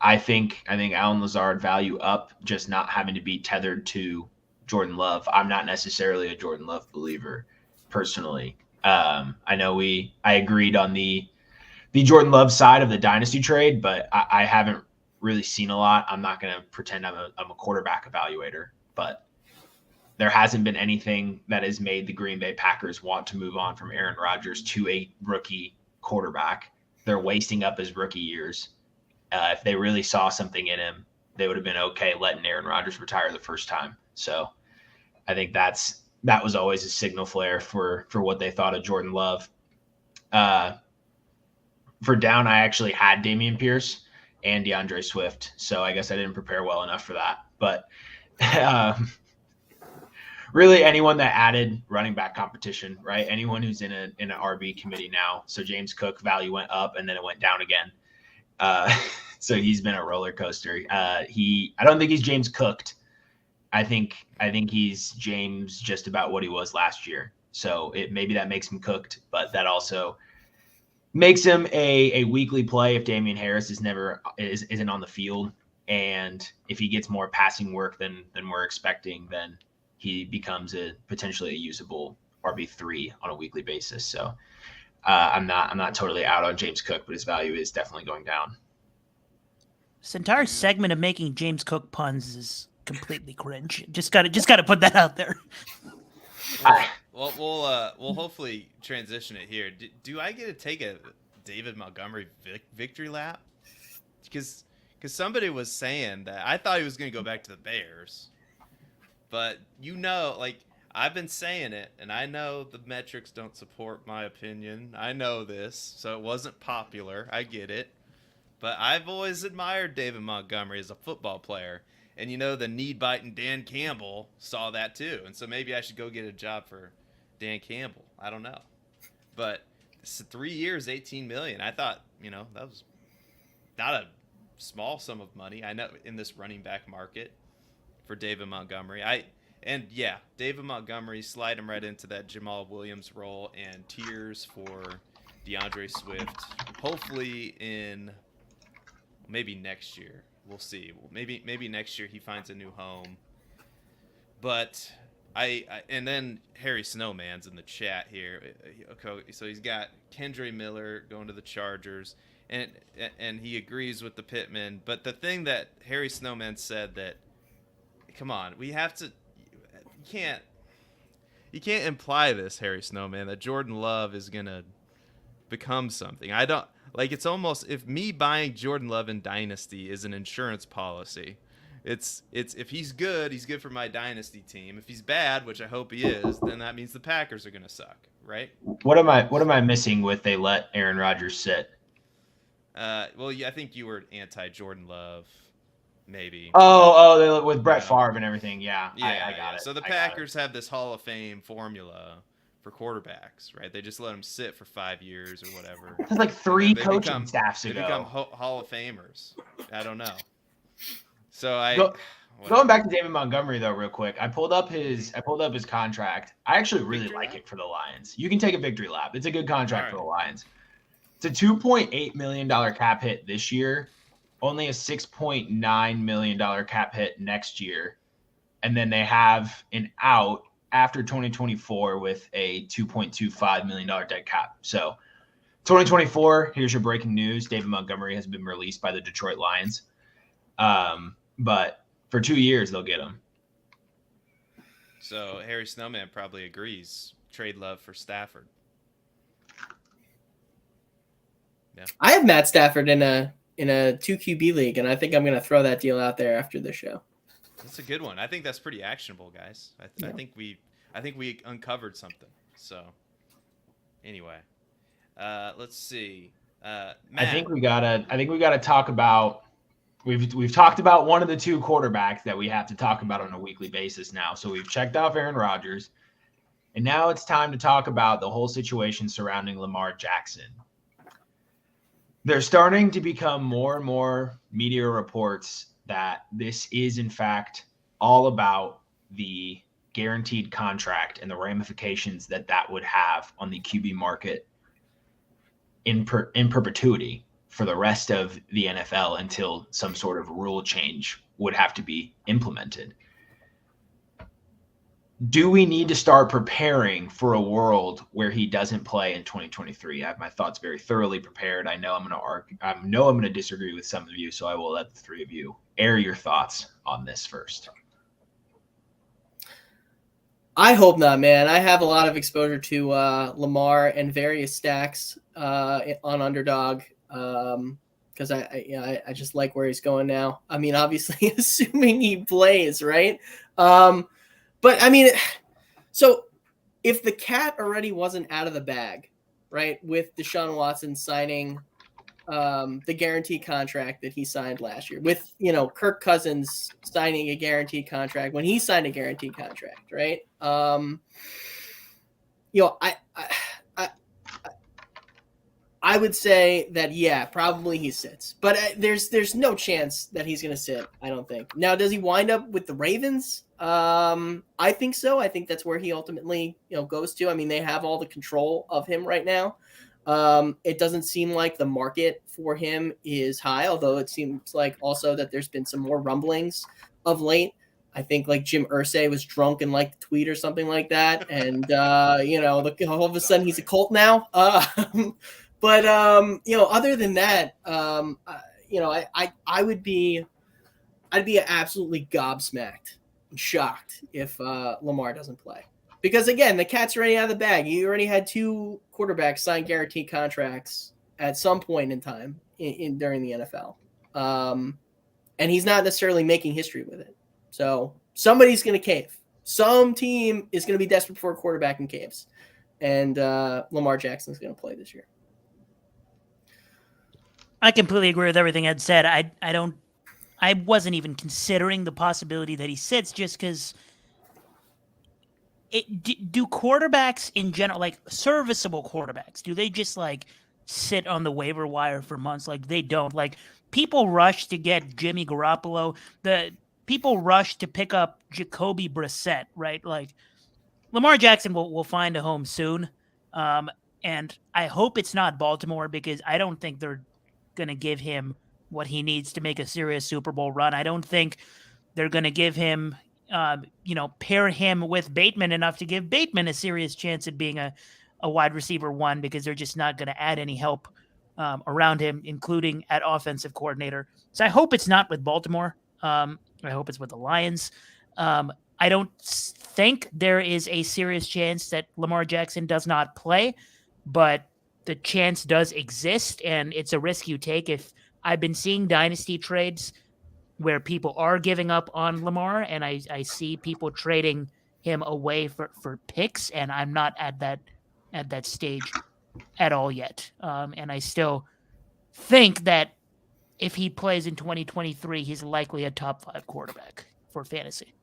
I think Alan Lazard value up, just not having to be tethered to Jordan Love. I'm not necessarily a Jordan Love believer personally. I know I agreed on the Jordan Love side of the Dynasty trade, but I haven't really seen a lot. I'm not going to pretend I'm a quarterback evaluator, but there hasn't been anything that has made the Green Bay Packers want to move on from Aaron Rodgers to a rookie quarterback. They're wasting up his rookie years. If they really saw something in him, they would have been okay letting Aaron Rodgers retire the first time. So I think that was always a signal flare for what they thought of Jordan Love. For down, I actually had Dameon Pierce and DeAndre Swift, so I guess I didn't prepare well enough for that. But really, anyone that added running back competition, right? Anyone who's in an RB committee now. So James Cook value went up and then it went down again. So he's been a roller coaster. I don't think he's James Cooked. I think he's James just about what he was last year. So maybe that makes him cooked, but that also makes him a weekly play if Damian Harris isn't on the field, and if he gets more passing work than we're expecting, then he becomes potentially a usable RB3 on a weekly basis. So I'm not totally out on James Cook, but his value is definitely going down. This entire segment of making James Cook puns is completely cringe. Just gotta put that out there. Well, we'll hopefully transition it here. Do I get to take a David Montgomery victory lap? Because somebody was saying that I thought he was going to go back to the Bears, but I've been saying it, and I know the metrics don't support my opinion. I know this, so it wasn't popular. I get it, but I've always admired David Montgomery as a football player. And the knee-biting Dan Campbell saw that too. And so maybe I should go get a job for Dan Campbell. I don't know. But 3 years, $18 million. I thought, that was not a small sum of money. I know in this running back market for David Montgomery. David Montgomery, slide him right into that Jamal Williams role, and tears for DeAndre Swift. Hopefully in maybe next year. We'll see. Maybe next year he finds a new home. But and then Harry Snowman's in the chat here. Okay, so he's got Kendre Miller going to the Chargers, and he agrees with the Pittman. But the thing that Harry Snowman said that, come on, we have to. You can't imply this, Harry Snowman, that Jordan Love is gonna become something. I don't like. It's almost, if me buying Jordan Love in Dynasty is an insurance policy. It's if he's good for my Dynasty team. If he's bad, which I hope he is, then that means the Packers are gonna suck, right? What am I missing with they let Aaron Rodgers sit? Well, I think you were anti Jordan Love, maybe. Oh, with Brett Favre and everything. Yeah, I got it. So the Packers have this Hall of Fame formula for quarterbacks, right? They just let them sit for 5 years or whatever. It's like 3 coaching staffs ago. They become Hall of Famers. I don't know. So going back to David Montgomery though, real quick. I pulled up his contract. I actually really like it for the Lions. You can take a victory lap. It's a good contract for the Lions. It's a $2.8 million cap hit this year, only a $6.9 million cap hit next year, and then they have an out after 2024 with a $2.25 million dead cap. So 2024, here's your breaking news. David Montgomery has been released by the Detroit Lions. But for 2 years, they'll get him. So Harry Snowman probably agrees. Trade Love for Stafford. Yeah. I have Matt Stafford in a 2 QB league, and I think I'm going to throw that deal out there after the show. That's a good one. I think that's pretty actionable, guys. I think we uncovered something. So anyway, let's see. Matt. I think we gotta talk about. We've talked about one of the 2 quarterbacks that we have to talk about on a weekly basis now. So we've checked off Aaron Rodgers, and now it's time to talk about the whole situation surrounding Lamar Jackson. There's starting to become more and more media reports that this is, in fact, all about the guaranteed contract and the ramifications that would have on the QB market in perpetuity for the rest of the NFL until some sort of rule change would have to be implemented. Do we need to start preparing for a world where he doesn't play in 2023? I have my thoughts very thoroughly prepared. I know I'm going to disagree with some of you, so I will let the 3 of you air your thoughts on this first. I hope not, man. I have a lot of exposure to Lamar and various stacks on Underdog because I just like where he's going now. I mean, obviously, assuming he plays, right? But I mean, so if the cat already wasn't out of the bag, right, with Deshaun Watson signing the guaranteed contract that he signed last year, with Kirk Cousins signing a guaranteed contract when he signed a guaranteed contract, right? I would say that, yeah, probably he sits. But there's no chance that he's going to sit, I don't think. Now, does he wind up with the Ravens? I think so. I think that's where he ultimately goes to. I mean, they have all the control of him right now. It doesn't seem like the market for him is high, although it seems like also that there's been some more rumblings of late. I think like Jim Irsay was drunk and liked the tweet or something like that. And, all of a sudden he's a cult now. But other than that, I'd be absolutely gobsmacked and shocked if Lamar doesn't play. Because again, the cat's already out of the bag. You already had 2 quarterbacks sign guaranteed contracts at some point in time during the NFL. And he's not necessarily making history with it. So somebody's going to cave. Some team is going to be desperate for a quarterback and caves. And Lamar Jackson's going to play this year. I completely agree with everything Ed said. I don't I wasn't even considering the possibility that he sits just because do quarterbacks in general, like serviceable quarterbacks, do they just like sit on the waiver wire for months? Like they don't. Like people rush to get Jimmy Garoppolo. The people rush to pick up Jacoby Brissett, right? Like Lamar Jackson will find a home soon. Um, and I hope it's not Baltimore because I don't think they're going to give him what he needs to make a serious Super Bowl run. I don't think they're going to give him, pair him with Bateman enough to give Bateman a serious chance at being a wide receiver one because they're just not going to add any help around him, including at offensive coordinator. So I hope it's not with Baltimore. I hope it's with the Lions. I don't think there is a serious chance that Lamar Jackson does not play, but the chance does exist, and it's a risk you take. If I've been seeing dynasty trades where people are giving up on Lamar, and I see people trading him away for picks, and I'm not at that stage at all yet. And I still think that if he plays in 2023, he's likely a top 5 quarterback for fantasy.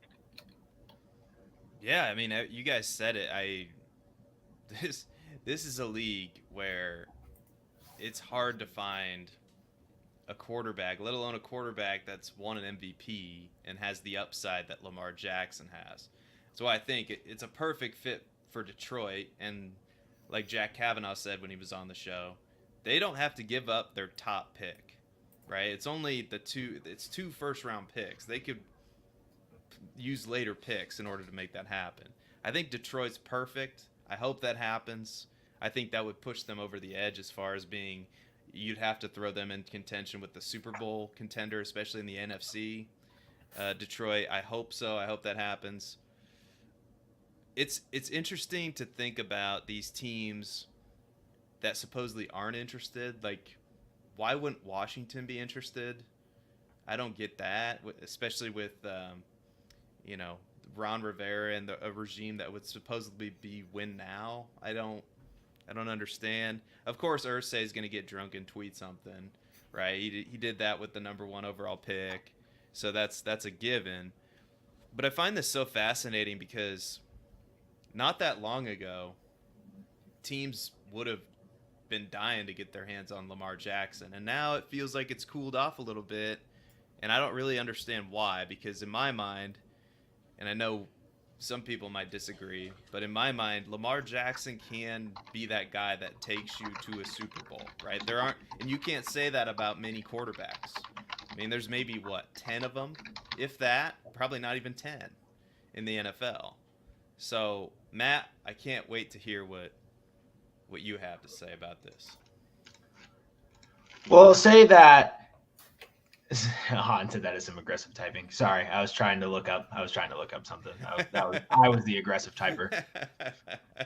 Yeah, I mean, you guys said it. This is a league where it's hard to find a quarterback, let alone a quarterback that's won an MVP and has the upside that Lamar Jackson has. So I think it's a perfect fit for Detroit. And like Jack Kavanaugh said when he was on the show, they don't have to give up their top pick, right? It's only it's 2 first-round picks. They could use later picks in order to make that happen. I think Detroit's perfect. I hope that happens. I think that would push them over the edge as far as being, you'd have to throw them in contention with the Super Bowl contender, especially in the NFC. Detroit, I hope so. I hope that happens. It's interesting to think about these teams that supposedly aren't interested. Like, why wouldn't Washington be interested? I don't get that, especially with Ron Rivera and a regime that would supposedly be win now. I don't understand. Of course, Irsay is going to get drunk and tweet something, right? He did that with the number 1 overall pick, so that's a given. But I find this so fascinating because not that long ago, teams would have been dying to get their hands on Lamar Jackson, and now it feels like it's cooled off a little bit, and I don't really understand why. Because in my mind, and I know some people might disagree, but in my mind, Lamar Jackson can be that guy that takes you to a Super Bowl, right? And you can't say that about many quarterbacks. I mean, there's maybe 10 of them, if that, probably not even 10 in the NFL. So, Matt, I can't wait to hear what you have to say about this. Well, say that. Han said that is some aggressive typing. Sorry, I was trying to look up something. I was the aggressive typer.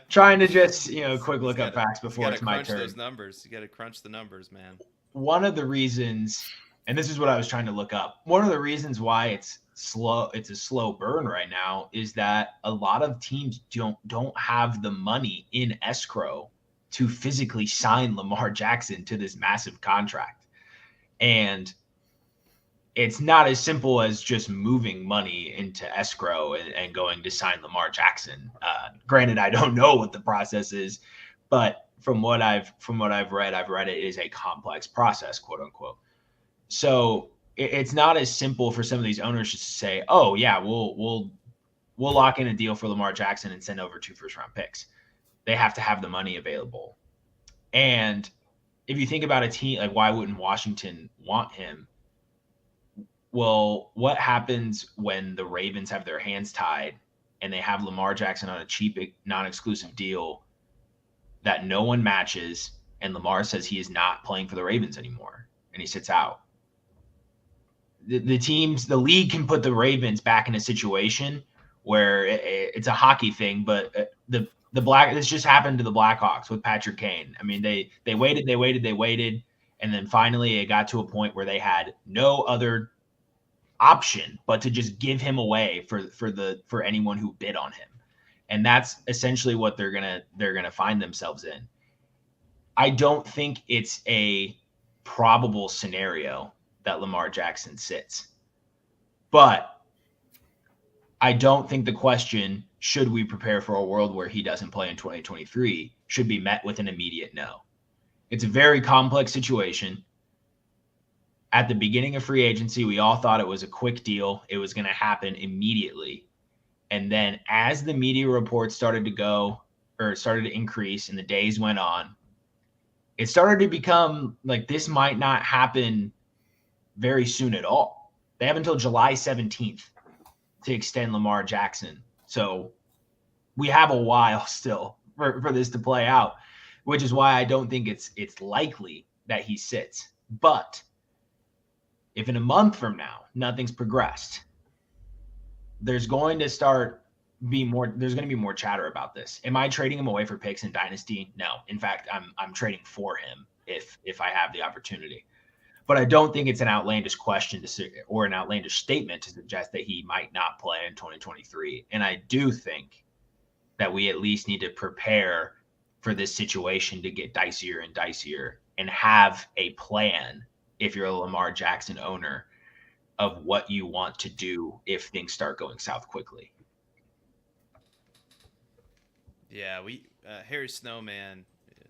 Trying to just quick look up facts before it's my turn. Those numbers. You got to crunch the numbers, man. One of the reasons, and this is what I was trying to look up. One of the reasons why it's a slow burn right now is that a lot of teams don't have the money in escrow to physically sign Lamar Jackson to this massive contract. And it's not as simple as just moving money into escrow and going to sign Lamar Jackson. Granted, I don't know what the process is, but from what I've read, it is a complex process, quote unquote. So it's not as simple for some of these owners just to say, "Oh yeah, we'll lock in a deal for Lamar Jackson and send over 2 first-round picks." They have to have the money available. And if you think about a team, like, why wouldn't Washington want him? Well, what happens when the Ravens have their hands tied and they have Lamar Jackson on a cheap, non-exclusive deal that no one matches, and Lamar says he is not playing for the Ravens anymore and he sits out? The league can put the Ravens back in a situation where it's a hockey thing, but this just happened to the Blackhawks with Patrick Kane. I mean, they waited, and then finally it got to a point where they had no other option but to just give him away for anyone who bid on him. And that's essentially what they're gonna find themselves in. I don't think it's a probable scenario that Lamar Jackson sits. But I don't think the question, should we prepare for a world where he doesn't play in 2023, should be met with an immediate no. It's a very complex situation. At the beginning of free agency, we all thought it was a quick deal. It was going to happen immediately. And then as the media reports started to increase and the days went on, it started to become like this might not happen very soon at all. They have until July 17th to extend Lamar Jackson. So we have a while still for this to play out, which is why I don't think it's likely that he sits. But if in a month from now nothing's progressed, there's going to be more chatter about this. Am I trading him away for picks in Dynasty? No. In fact, I'm trading for him if I have the opportunity. But I don't think it's an outlandish question or an outlandish statement to suggest that he might not play in 2023. And I do think that we at least need to prepare for this situation to get dicier and dicier and have a plan if you're a Lamar Jackson owner of what you want to do if things start going south quickly. Yeah, Harry Snowman,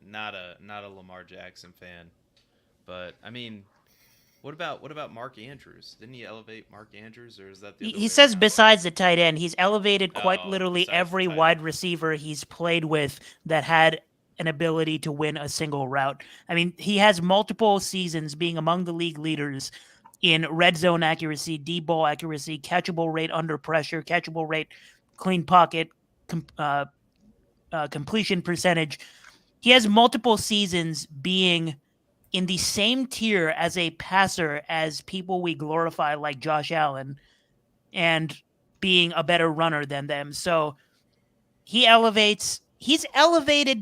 not a Lamar Jackson fan, but I mean, what about Mark Andrews? Didn't he elevate Mark Andrews, or is that the other He way says around? besides the tight end, he's elevated quite Oh, literally besides the every tight end. wide receiver he's played with that had an ability to win a single route. I mean, he has multiple seasons being among the league leaders in red zone accuracy, deep ball accuracy, catchable rate under pressure, catchable rate, clean pocket, completion percentage. He has multiple seasons being in the same tier as a passer as people we glorify like Josh Allen and being a better runner than them. So he's elevated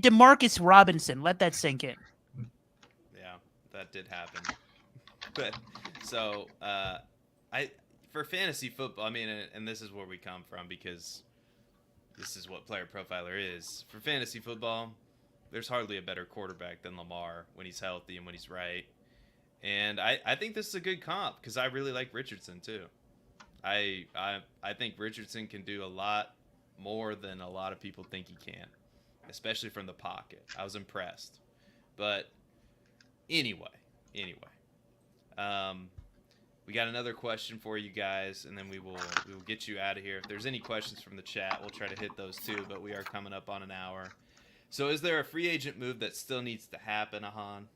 DeMarcus Robinson. Let that sink in. Yeah, that did happen. But so for fantasy football, I mean, and this is where we come from because this is what Player Profiler is. For fantasy football, there's hardly a better quarterback than Lamar when he's healthy and when he's right. And I think this is a good comp because I really like Richardson too. I think Richardson can do a lot more than a lot of people think he can, especially from the pocket. I was impressed. But anyway, we got another question for you guys, and then we will get you out of here. If there's any questions from the chat, we'll try to hit those too, but we are coming up on an hour. So is there a free agent move that still needs to happen, Ahan?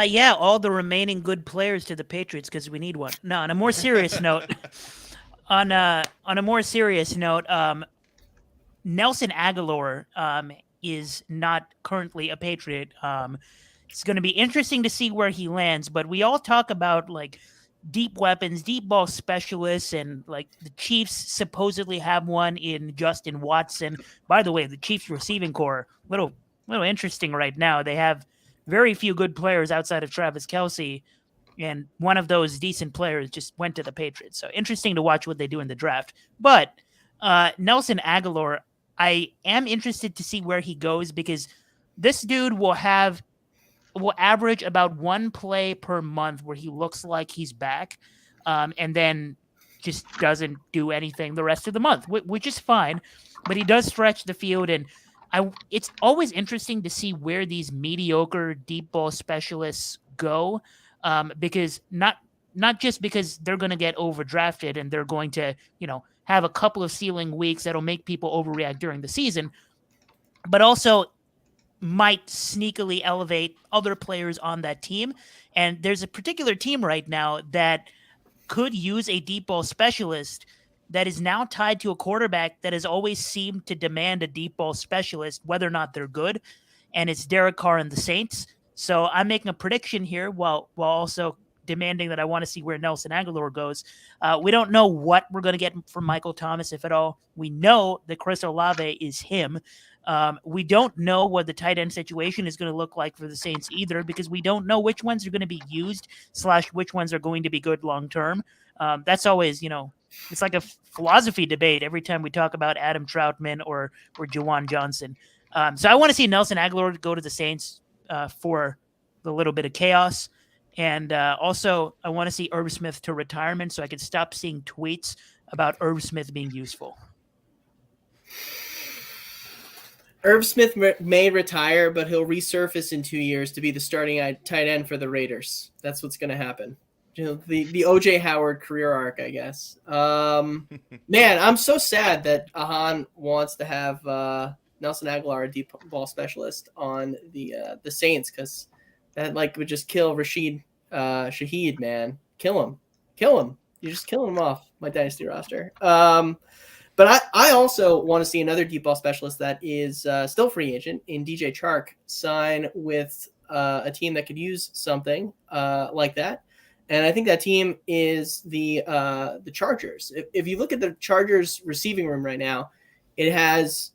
Yeah, all the remaining good players to the Patriots because we need one. No, on a more serious note, on a more serious note, Nelson Aguilar is not currently a Patriot. It's going to be interesting to see where he lands, but we all talk about like deep weapons, deep ball specialists, and like the Chiefs supposedly have one in Justin Watson. By the way, the Chiefs receiving core, little interesting right now. They have very few good players outside of Travis Kelce, and one of those decent players just went to the Patriots. So interesting to watch what they do in the draft. But Nelson Aguilar, I am interested to see where he goes because this dude will average about one play per month where he looks like he's back, and then just doesn't do anything the rest of the month, which is fine. But he does stretch the field, and it's always interesting to see where these mediocre deep ball specialists go, because not just because they're going to get overdrafted and they're going to have a couple of ceiling weeks that'll make people overreact during the season, but also might sneakily elevate other players on that team. And there's a particular team right now that could use a deep ball specialist that is now tied to a quarterback that has always seemed to demand a deep ball specialist, whether or not they're good. And it's Derek Carr and the Saints. So I'm making a prediction here while also demanding that I want to see where Nelson Aguilar goes. We don't know what we're going to get from Michael Thomas, if at all. We know that Chris Olave is him. We don't know what the tight end situation is going to look like for the Saints either, because we don't know which ones are going to be used / which ones are going to be good long term. That's always, it's like a philosophy debate every time we talk about Adam Troutman or Juwan Johnson. So I want to see Nelson Aguilar go to the Saints for the little bit of chaos. And also, I want to see Irv Smith to retirement so I can stop seeing tweets about Irv Smith being useful. Irv Smith may retire, but he'll resurface in 2 years to be the starting tight end for the Raiders. That's what's going to happen. The O.J. Howard career arc, I guess. Man, I'm so sad that Ahan wants to have Nelson Aguilar, a deep ball specialist, on the Saints, because that would just kill Shaheed, man. Kill him. You're just killing him off my dynasty roster. But I also want to see another deep ball specialist that is still free agent in DJ Chark sign with a team that could use something like that. And I think that team is the Chargers. If you look at the Chargers receiving room right now, it has,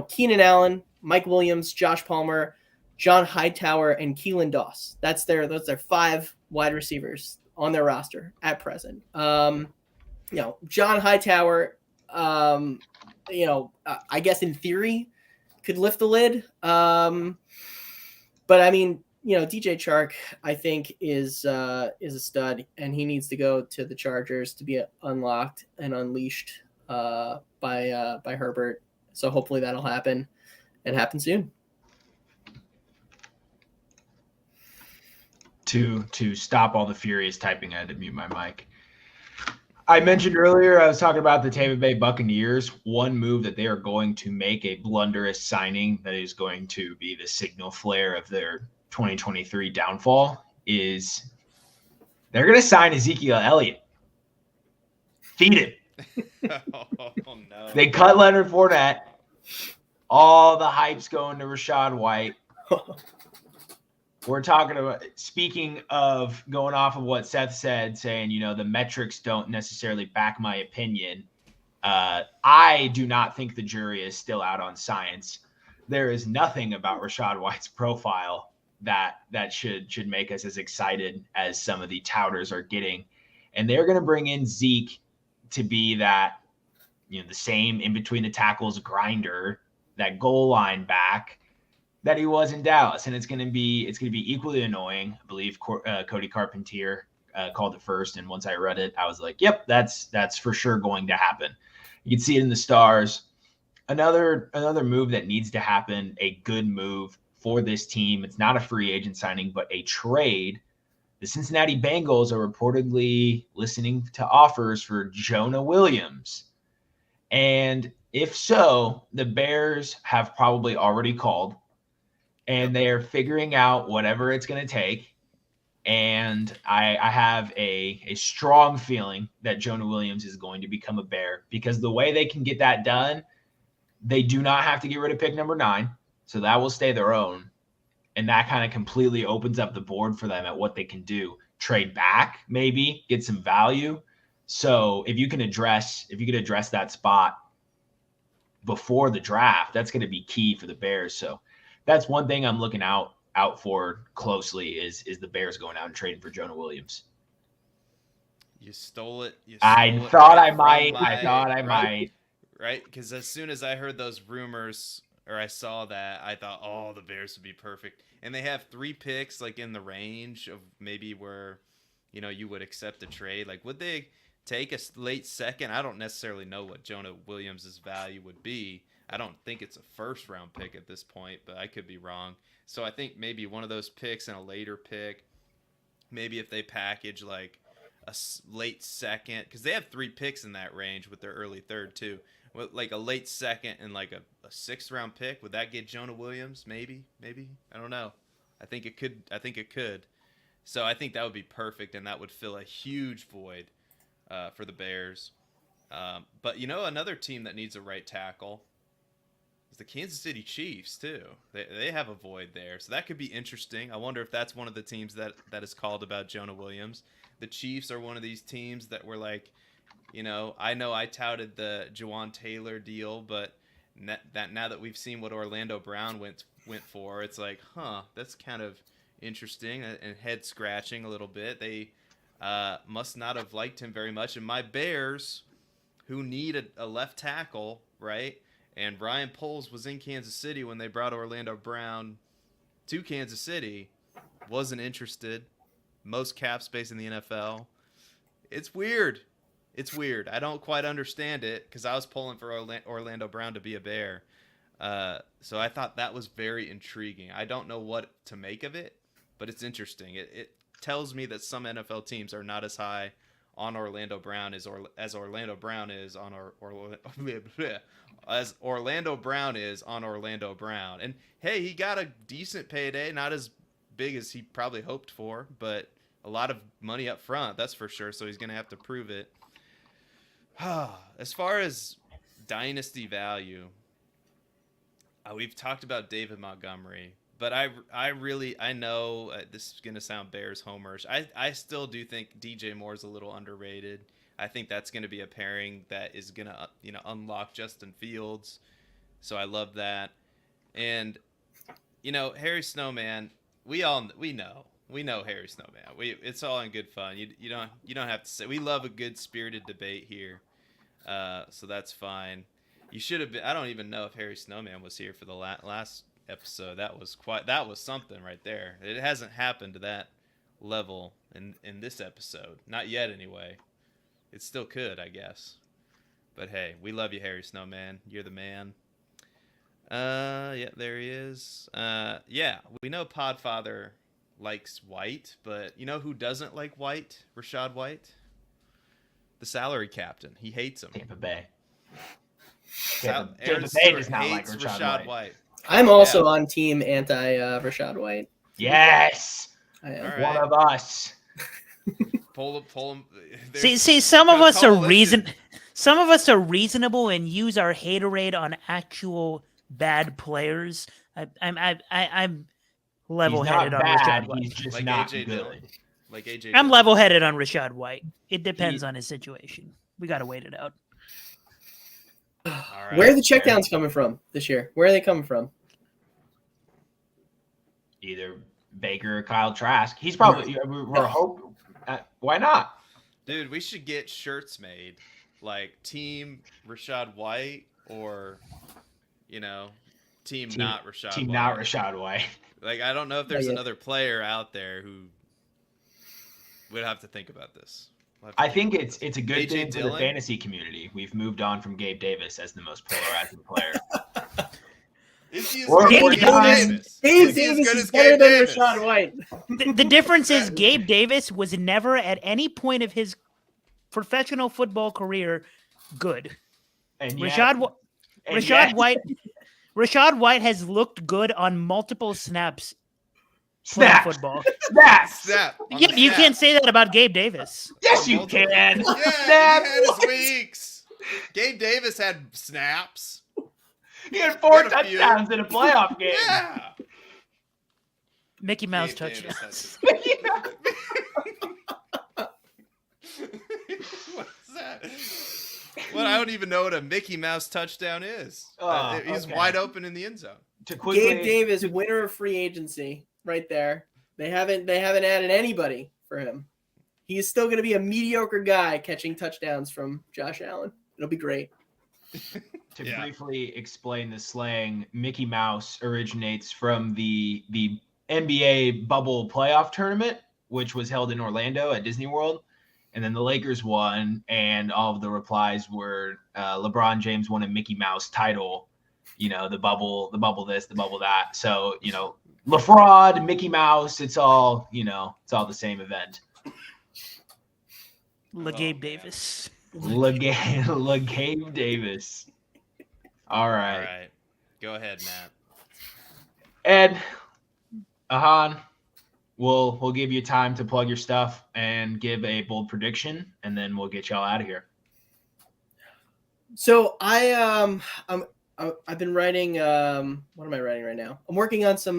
Keenan Allen, Mike Williams, Josh Palmer, John Hightower, and Keelan Doss. Those are 5 wide receivers on their roster at present. John Hightower, I guess in theory could lift the lid. But I mean, DJ Chark, I think is a stud, and he needs to go to the Chargers to be unlocked and unleashed by Herbert. So hopefully that'll happen and happen soon. To stop all the furious typing, I had to mute my mic. I mentioned earlier, I was talking about the Tampa Bay Buccaneers. One move that they are going to make, a blunderous signing that is going to be the signal flare of their 2023 downfall, is they're going to sign Ezekiel Elliott. Feed him. Oh, no. They cut Leonard Fournette. All the hype's going to Rachaad White. We're talking about, speaking of going off of what Seth said, saying, the metrics don't necessarily back my opinion. I do not think the jury is still out on science. There is nothing about Rachaad White's profile that should make us as excited as some of the touters are getting. And they're going to bring in Zeke to be that, the same in between the tackles grinder, that goal line back that he was in Dallas. And it's going to be equally annoying. I believe Cody Carpentier called it first. And once I read it, I was like, yep, that's for sure going to happen. You can see it in the stars. Another move that needs to happen, a good move for this team. It's not a free agent signing, but a trade. The Cincinnati Bengals are reportedly listening to offers for Jonah Williams. And if so, the Bears have probably already called, and they are figuring out whatever it's going to take. And I have a strong feeling that Jonah Williams is going to become a Bear, because the way they can get that done, they do not have to get rid of pick number 9. So that will stay their own. And that kind of completely opens up the board for them at what they can do. Trade back, maybe get some value. So if you can address that spot before the draft, that's going to be key for the Bears. So that's one thing I'm looking out for closely is the Bears going out and trading for Jonah Williams. You stole it. I thought I might. Right? Because as soon as I heard those rumors, or I saw that, I thought, oh, the Bears would be perfect. And they have 3 picks, in the range of maybe where, you would accept a trade. Would they take a late second? I don't necessarily know what Jonah Williams' value would be. I don't think it's a first-round pick at this point, but I could be wrong. So I think maybe one of those picks and a later pick, maybe if they package a late second, because they have 3 picks in that range with their early third too. A late second and a 6th-round pick, would that get Jonah Williams? Maybe. I don't know. I think it could. So I think that would be perfect, and that would fill a huge void for the Bears. But another team that needs a right tackle is the Kansas City Chiefs too. They have a void there, so that could be interesting. I wonder if that's one of the teams that is called about Jonah Williams. The Chiefs are one of these teams that were I know I touted the Jawan Taylor deal, but now that we've seen what Orlando Brown went for, it's that's kind of interesting and head scratching a little bit. They must not have liked him very much. And my Bears, who need a left tackle, right? And Ryan Poles was in Kansas City when they brought Orlando Brown to Kansas City, wasn't interested. most cap space in the NFL. It's weird. It's weird. I don't quite understand it because I was pulling for Orlando Brown to be a Bear. So I thought that was very intriguing. I don't know what to make of it, but it's interesting. It tells me that some NFL teams are not as high on Orlando Brown as Orlando Brown is on as Orlando Brown is on Orlando Brown. And hey, he got a decent payday, not as big as he probably hoped for, but a lot of money up front, that's for sure. So he's going to have to prove it. As far as dynasty value, we've talked about David Montgomery, but I know this is going to sound Bears homerish. I still do think DJ Moore's a little underrated. I think that's going to be a pairing that is going to unlock Justin Fields. So I love that. And Harry Snowman, we know Harry Snowman. It's all in good fun. You don't have to say. We love a good spirited debate here. So that's fine. You should have been. I don't even know if Harry Snowman was here for the last episode. That was something right there. It hasn't happened to that level in this episode. Not yet, anyway. It still could, I guess. But hey, we love you, Harry Snowman. You're the man. Yeah, there he is. Yeah, we know Podfather likes White, but you know who doesn't like White? Rashad White, the salary captain. He hates him. Tampa Bay. Tampa Bay does not like Rashad White. I'm also on team anti Rashad White. Yes, I am. All one right. of us. Pull him. See, some of us are Some of us are reasonable and use our haterade on actual bad players. I'm level-headed on Rashad White. He's just Like not AJ good. Dillon. Like AJ. I'm Dillon. level-headed on Rashad White. It depends on his situation. We got to wait it out. All right. Where are the checkdowns coming from this year? Where are they coming from? Either Baker or Kyle Trask. He's probably. We're hoping. Why not? Dude, we should get shirts made like Team Rashad White or, Team Not Rashad Team White. not Rashad White. Like, I don't know if there's Yeah. another player out there who would have to think about this. I think it's a good AJ thing for the Dillon? fantasy community. We've moved on from Gabe Davis as the most polarizing player. Is he as Or- good or as Gabe Davis. Davis? Dave Is he as Davis good is as better Gabe than Davis? Rashad White. The difference is Gabe Davis was never at any point of his professional football career good. And yet- Rashad and yet- Rashad White has looked good on multiple snaps playing Snap. football. Snaps. Snap. On Yeah, the you snap. can't say that about Gabe Davis. Yes, you Multiple- can. Yeah, Snap. he had his What? weeks. Gabe Davis had snaps. He had 4 Had a few. touchdowns in a playoff game. Yeah. Mickey Mouse Gabe Davis touchdowns. What's that? Well, I don't even know what a Mickey Mouse touchdown is. Oh, He's okay. wide open in the end zone. To quickly, Gabe Davis, winner of free agency, right there. They haven't added anybody for him. He's still going to be a mediocre guy catching touchdowns from Josh Allen. It'll be great. to Yeah. briefly explain the slang, Mickey Mouse originates from the NBA bubble playoff tournament, which was held in Orlando at Disney World. And then the Lakers won, and all of the replies were LeBron James won a Mickey Mouse title, the bubble this, the bubble that. So, LaFraud, Mickey Mouse, it's all the same event. LaGabe man. Davis. LaGabe Davis. All All right. right. Go ahead, Matt. Ed, Ahan, we'll give you time to plug your stuff and give a bold prediction, and then we'll get y'all out of here. So I've been writing. What am I writing right now? I'm working on some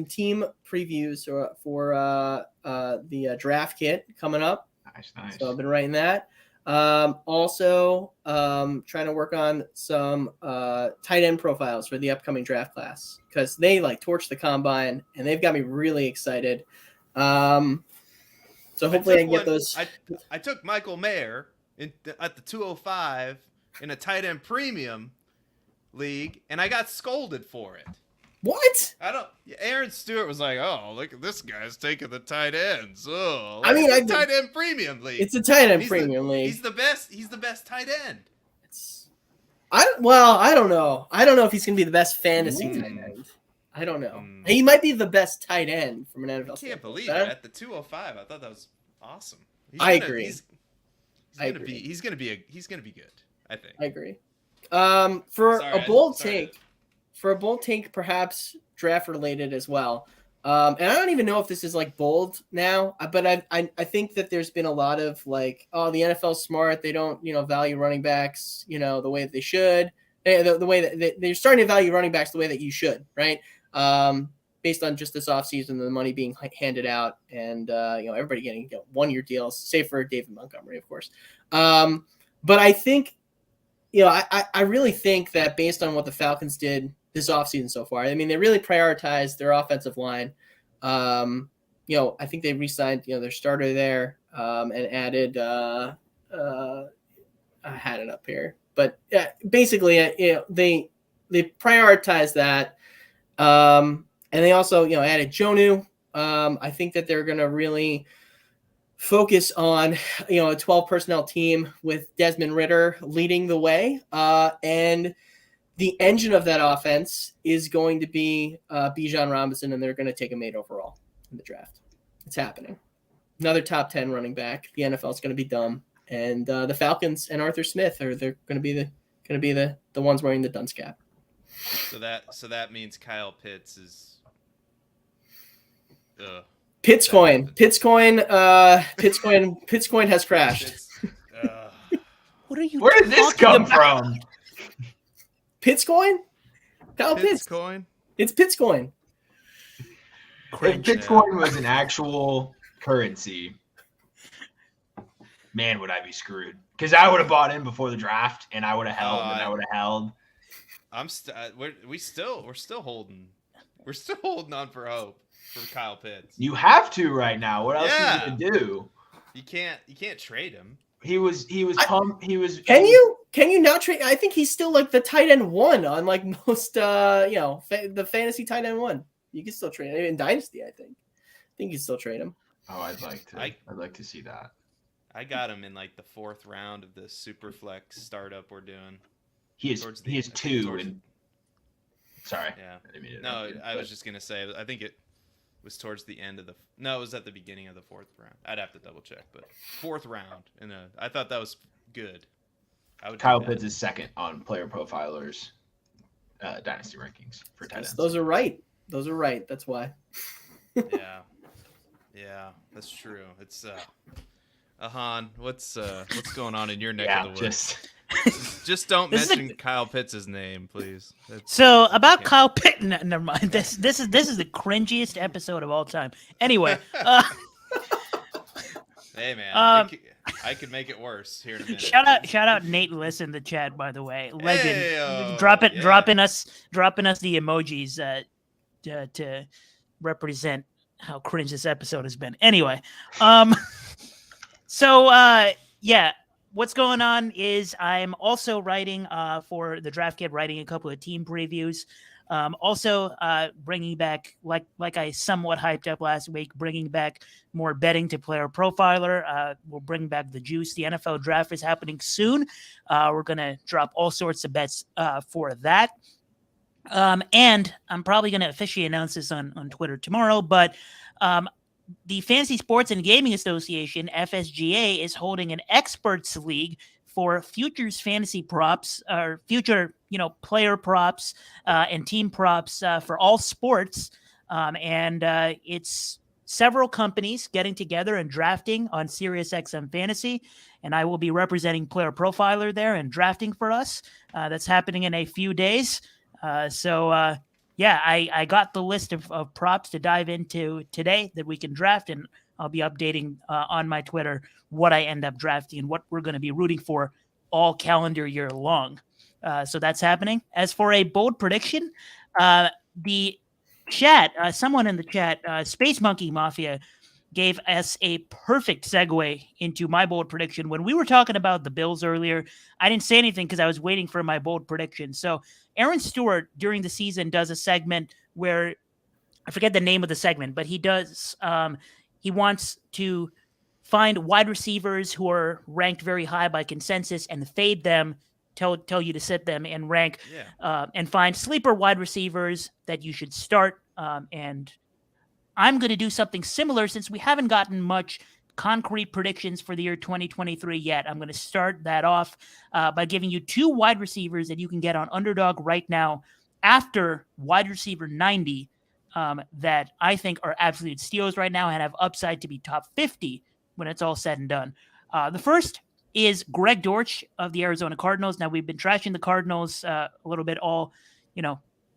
team previews for the draft kit coming up. Nice. So I've been writing that. Also, trying to work on some tight end profiles for the upcoming draft class because they torch the combine and they've got me really excited. So hopefully I can get those. I took Michael Mayer at the 205 in a tight end premium league, and I got scolded for it. What? I don't. Aaron Stewart was like, "Oh, look at this guy's taking the tight ends. Oh, I mean, it's a tight end premium league. It's a tight end He's premium league. He's the best. He's the best tight end. I don't know. I don't know if he's gonna be the best fantasy tight end. I don't know. He might be the best tight end from an NFL. I can't standpoint. believe it. At the 205, I thought that was awesome. I agree. He's gonna be good. I think. I agree. For a bold take, perhaps draft related as well. And I don't even know if this is like bold now, but I think that there's been a lot of like, oh, the NFL's smart. They don't, value running backs, the way that they should. The way that they're starting to value running backs the way that you should, right? Based on just this offseason, the money being handed out, and everybody getting 1-year deals, save for David Montgomery, of course. But I think, I really think that based on what the Falcons did this offseason so far, I mean, they really prioritized their offensive line. I think they re-signed, their starter there, and added. I had it up here, but basically, they prioritized that, and they also, added Jonah. I think that they're going to really focus on, a 12 personnel team with Desmond Ridder leading the way. And the engine of that offense is going to be Bijan Robinson, and they're going to take him 8 overall in the draft. It's happening. Another top 10 running back. The NFL is going to be dumb. And the Falcons and Arthur Smith they're going to be the ones wearing the dunce cap. So that means Kyle Pitts is. Pittscoin has crashed. What are you? Where did this come from? Pittscoin? Kyle Pitts. Pittscoin? It's Pittscoin. If Pittscoin was an actual currency, man, would I be screwed? Because I would have bought in before the draft, and I would have held, and I would have held. We're still holding. We're still holding on for hope for Kyle Pitts. You have to right now. What else are you gonna do? You can't trade him. He was pumped. He was. Can you now trade? I think he's still like the tight end 1 on like most the fantasy tight end 1. You can still trade him in Dynasty. I think you can still trade him. Oh, I'd like to see that. I got him in like the 4th round of the super flex startup we're doing. He is 2 and. Sorry. Yeah. I was just gonna say. I think it was towards the end of it was at the beginning of the 4th round. I'd have to double check, but 4th round. I thought that was good. Kyle Pitts is 2nd on Player Profiler's Dynasty rankings for tight ends. Those are right. That's why. Yeah, that's true. It's Ahan, what's going on in your neck of the woods? Just don't mention Kyle Pitts' name, please. So about Kyle Pitts, never mind. This is the cringiest episode of all time. Anyway, hey man, I could make it worse here in a minute. Shout out Nate Liss in the chat, by the way, legend. Hey-o. dropping us the emojis to represent how cringe this episode has been. Anyway, what's going on is I'm also writing for the Draft Kit, writing a couple of team previews. Also bringing back, like I somewhat hyped up last week, bringing back more betting to Player Profiler. We'll bring back the juice. The NFL draft is happening soon. We're going to drop all sorts of bets for that. And I'm probably going to officially announce this on Twitter tomorrow, but the Fantasy Sports and Gaming Association, FSGA, is holding an experts league for futures fantasy props, or future, player props and team props for all sports. And it's several companies getting together and drafting on SiriusXM Fantasy. And I will be representing Player Profiler there and drafting for us. That's happening in a few days. I got the list of props to dive into today that we can draft, and I'll be updating on my Twitter what I end up drafting and what we're going to be rooting for all calendar year long. So that's happening. As for a bold prediction, the chat, someone in the chat, Space Monkey Mafia, gave us a perfect segue into my bold prediction. When we were talking about the Bills earlier, I didn't say anything because I was waiting for my bold prediction. So Aaron Stewart during the season does a segment where I forget the name of the segment, but he does. He wants to find wide receivers who are ranked very high by consensus and fade them. Tell you to sit them and rank, and find sleeper wide receivers that you should start. And I'm going to do something similar since we haven't gotten much concrete predictions for the year 2023 yet. I'm going to start that off by giving you 2 wide receivers that you can get on Underdog right now after wide receiver 90 that I think are absolute steals right now and have upside to be top 50 when it's all said and done. The first is Greg Dortch of the Arizona Cardinals. Now, we've been trashing the Cardinals a little bit all,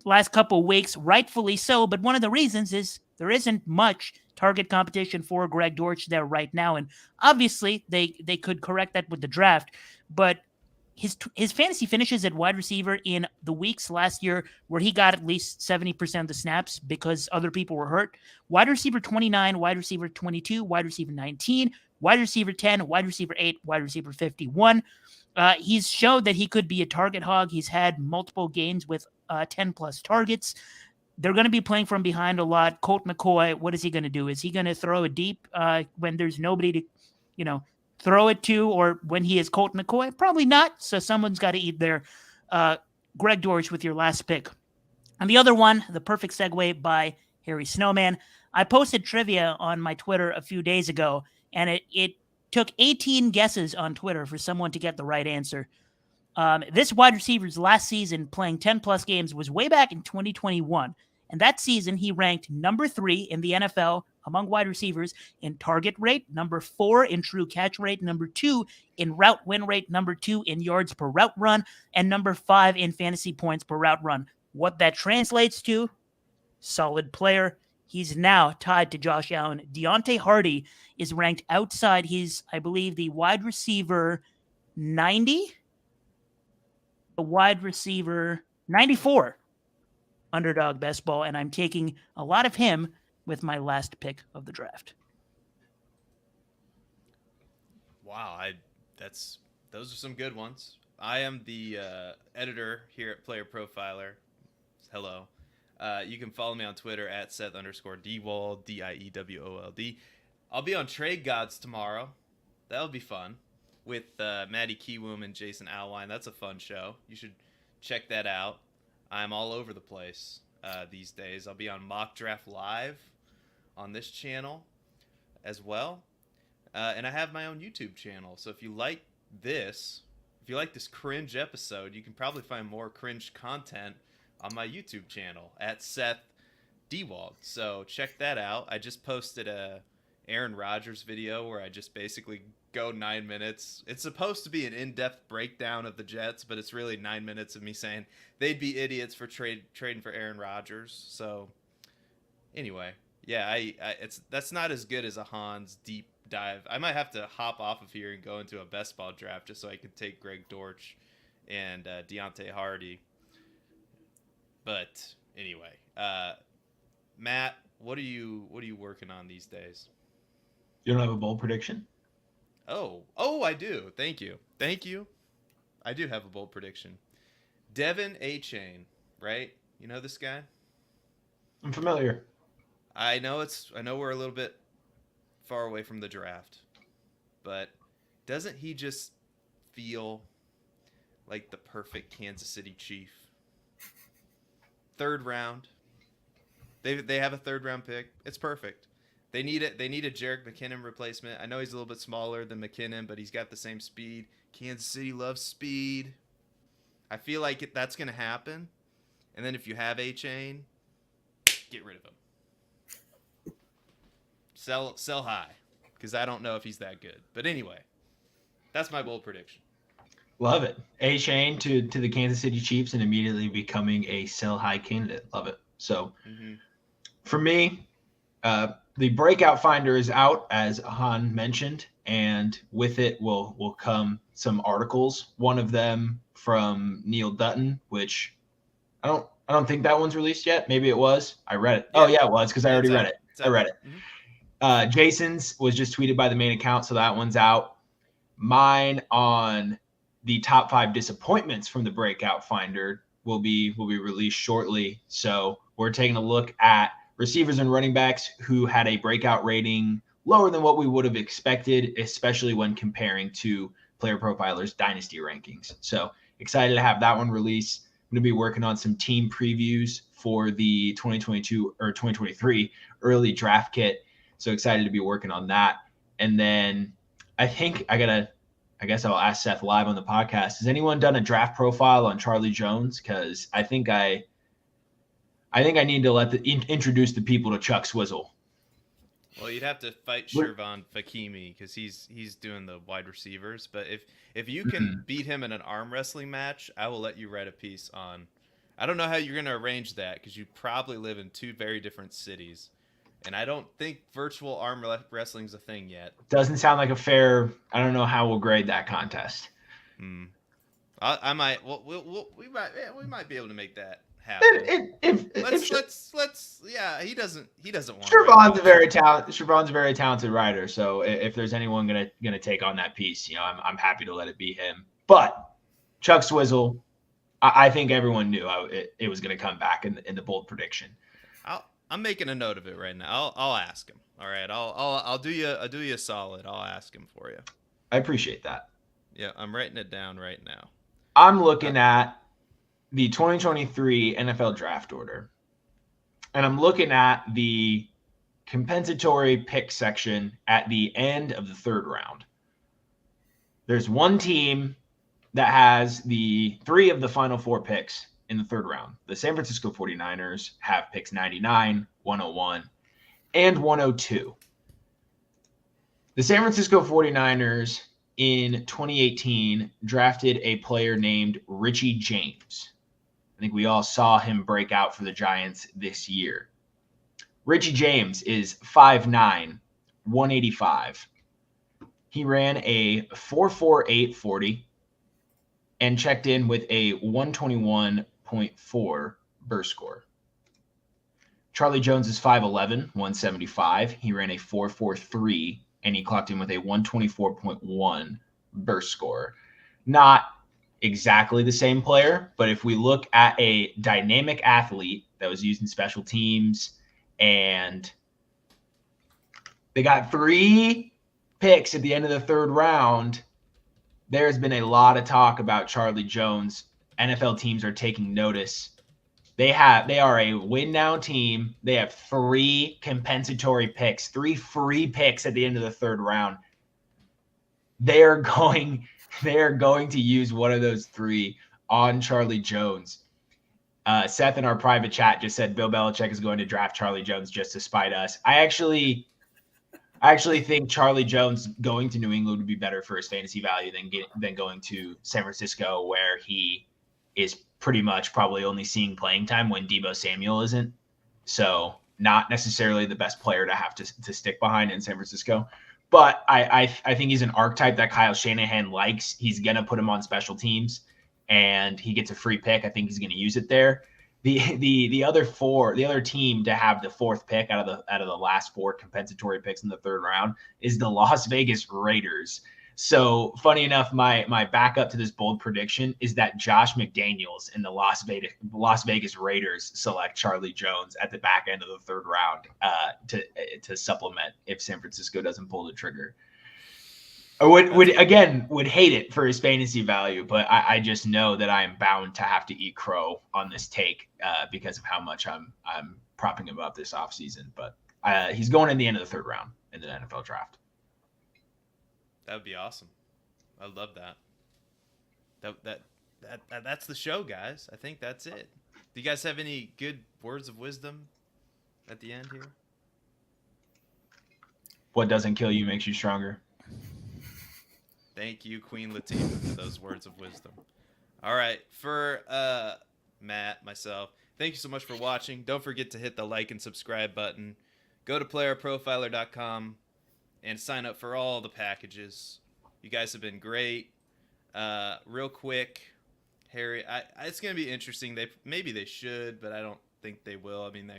last couple of weeks, rightfully so, but one of the reasons is there isn't much target competition for Greg Dortch there right now, and obviously they could correct that with the draft, but his fantasy finishes at wide receiver in the weeks last year where he got at least 70% of the snaps because other people were hurt. Wide receiver 29, wide receiver 22, wide receiver 19, wide receiver 10, wide receiver 8, wide receiver 51. He's showed that he could be a target hog. He's had multiple games with 10-plus targets. They're going to be playing from behind a lot. Colt McCoy, what is he going to do? Is he going to throw it deep when there's nobody to, throw it to, or when he is Colt McCoy? Probably not. So someone's got to eat there. Greg Dortch with your last pick. And the other one, the perfect segue by Harry Snowman. I posted trivia on my Twitter a few days ago, and it took 18 guesses on Twitter for someone to get the right answer. This wide receiver's last season playing 10-plus games was way back in 2021. And that season, he ranked number 3 in the NFL among wide receivers in target rate, number 4 in true catch rate, number 2 in route win rate, number 2 in yards per route run, and number 5 in fantasy points per route run. What that translates to, solid player. He's now tied to Josh Allen. Deontay Hardy is ranked outside. He's, I believe, the wide receiver 90, the wide receiver 94. Underdog best ball, and I'm taking a lot of him with my last pick of the draft. Wow, those are some good ones. I am the editor here at Player Profiler. Hello. You can follow me on Twitter at Seth_Dwold, DIEWOLD. I'll be on Trade Gods tomorrow. That'll be fun with Maddie Kiwoom and Jason Alwine. That's a fun show. You should check that out. I'm all over the place these days. I'll be on Mock Draft Live on this channel as well. And I have my own YouTube channel. So if you like this cringe episode, you can probably find more cringe content on my YouTube channel at Seth Dwold. So check that out. I just posted a Aaron Rodgers video where I just basically go 9 minutes. It's supposed to be an in-depth breakdown of the Jets, but it's really 9 minutes of me saying they'd be idiots for trading for Aaron Rodgers. So anyway, yeah, that's not as good as a Hans deep dive. I might have to hop off of here and go into a best ball draft just so I can take Greg Dortch and Deontay Hardy. But anyway, Matt, what are you working on these days? You don't have a bold prediction? Oh, I do. Thank you. I do have a bold prediction. Devin A-Chain, right? You know this guy? I'm familiar. I know we're a little bit far away from the draft, but doesn't he just feel like the perfect Kansas City Chief? 3rd round. They have a 3rd round pick. It's perfect. They need it. They need a Jerick McKinnon replacement. I know he's a little bit smaller than McKinnon, but he's got the same speed. Kansas City loves speed. I feel like that's going to happen. And then if you have A-Chain, get rid of him. Sell high, because I don't know if he's that good. But anyway, that's my bold prediction. Love it. A-Chain to the Kansas City Chiefs and immediately becoming a sell high candidate. Love it. So for me, the breakout finder is out, as Han mentioned, and with it will come some articles. One of them from Neil Dutton, which I don't think that one's released yet. Maybe it was. I read it. Yeah. Oh yeah, it was, because I already read it. I read it. Jason's was just tweeted by the main account, so that one's out. Mine on the top 5 disappointments from the breakout finder will be released shortly. So we're taking a look at receivers and running backs who had a breakout rating lower than what we would have expected, especially when comparing to Player Profiler's Dynasty rankings. So excited to have that one released. I'm going to be working on some team previews for the 2022 or 2023 early draft kit. So excited to be working on that. And then I guess I'll ask Seth live on the podcast. Has anyone done a draft profile on Charlie Jones? Because I think I need to introduce the people to Chuck Swizzle. Well, you'd have to fight Shervon Fakimi because he's doing the wide receivers. But if you can beat him in an arm wrestling match, I will let you write a piece on. I don't know how you're going to arrange that because you probably live in two very different cities. And I don't think virtual arm wrestling's a thing yet. Doesn't sound like a fair. I don't know how we'll grade that contest. I might. Well, we might be able to make that happen. Let's. Yeah, he doesn't want. Shervon's a very talented writer. So if there's anyone gonna take on that piece, I'm happy to let it be him. But Chuck Swizzle, I think everyone knew it was gonna come back in the bold prediction. I'm making a note of it right now. I'll ask him. All right. I'll do you a solid. I'll ask him for you. I appreciate that. Yeah, I'm writing it down right now. I'm looking at the 2023 NFL draft order, and I'm looking at the compensatory pick section at the end of the third round. There's one team that has the 3 of the final 4 picks in the third round. The San Francisco 49ers have picks 99, 101, and 102. The San Francisco 49ers in 2018 drafted a player named Richie James. I think we all saw him break out for the Giants this year. Richie James is 5'9", 185. He ran a 4.48 40 and checked in with a 121.4 burst score. Charlie Jones is 5'11", 175. He ran a 4.43 and he clocked in with a 124.1 burst score. Not exactly the same player, but if we look at a dynamic athlete that was used in special teams, and they got 3 picks at the end of the third round, there's been a lot of talk about Charlie Jones. NFL teams are taking notice. They are a win now team. They have 3 compensatory picks, 3 free picks at the end of the third round. They are going to use one of those 3 on Charlie Jones. Seth in our private chat just said Bill Belichick is going to draft Charlie Jones just to spite us. I actually think Charlie Jones going to New England would be better for his fantasy value than going to San Francisco, where he is pretty much probably only seeing playing time when Deebo Samuel isn't. So not necessarily the best player to have to stick behind in San Francisco. But I think he's an archetype that Kyle Shanahan likes. He's going to put him on special teams, and he gets a free pick. I think he's going to use it there. The other team to have the 4th pick out of the last 4 compensatory picks in the third round is the Las Vegas Raiders. So funny enough, my backup to this bold prediction is that Josh McDaniels and the Las Vegas Raiders select Charlie Jones at the back end of the third round to supplement if San Francisco doesn't pull the trigger. I would hate it for his fantasy value, but I just know that I am bound to have to eat crow on this take because of how much I'm propping him up this offseason. But he's going in the end of the third round in the NFL draft. That would be awesome. I love that. That's the show, guys. I think that's it. Do you guys have any good words of wisdom at the end here? What doesn't kill you makes you stronger. Thank you, Queen Latifah, for those words of wisdom. All right, for Matt, myself, thank you so much for watching. Don't forget to hit the like and subscribe button. Go to playerprofiler.com and sign up for all the packages. You guys have been great. Real quick, Harry, it's going to be interesting. Maybe they should, but I don't think they will. I mean,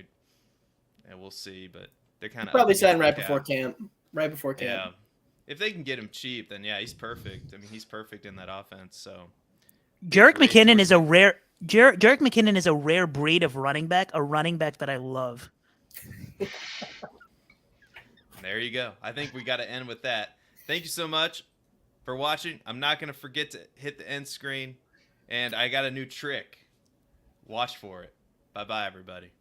we'll see, but they're kind of probably sign right before camp. Right before camp. Yeah. If they can get him cheap, then yeah, he's perfect. I mean, he's perfect in that offense. So Jerick McKinnon is a rare Jerick McKinnon is a rare breed of running back, a running back that I love. There you go. I think we got to end with that. Thank you so much for watching. I'm not going to forget to hit the end screen. And I got a new trick. Watch for it. Bye-bye, everybody.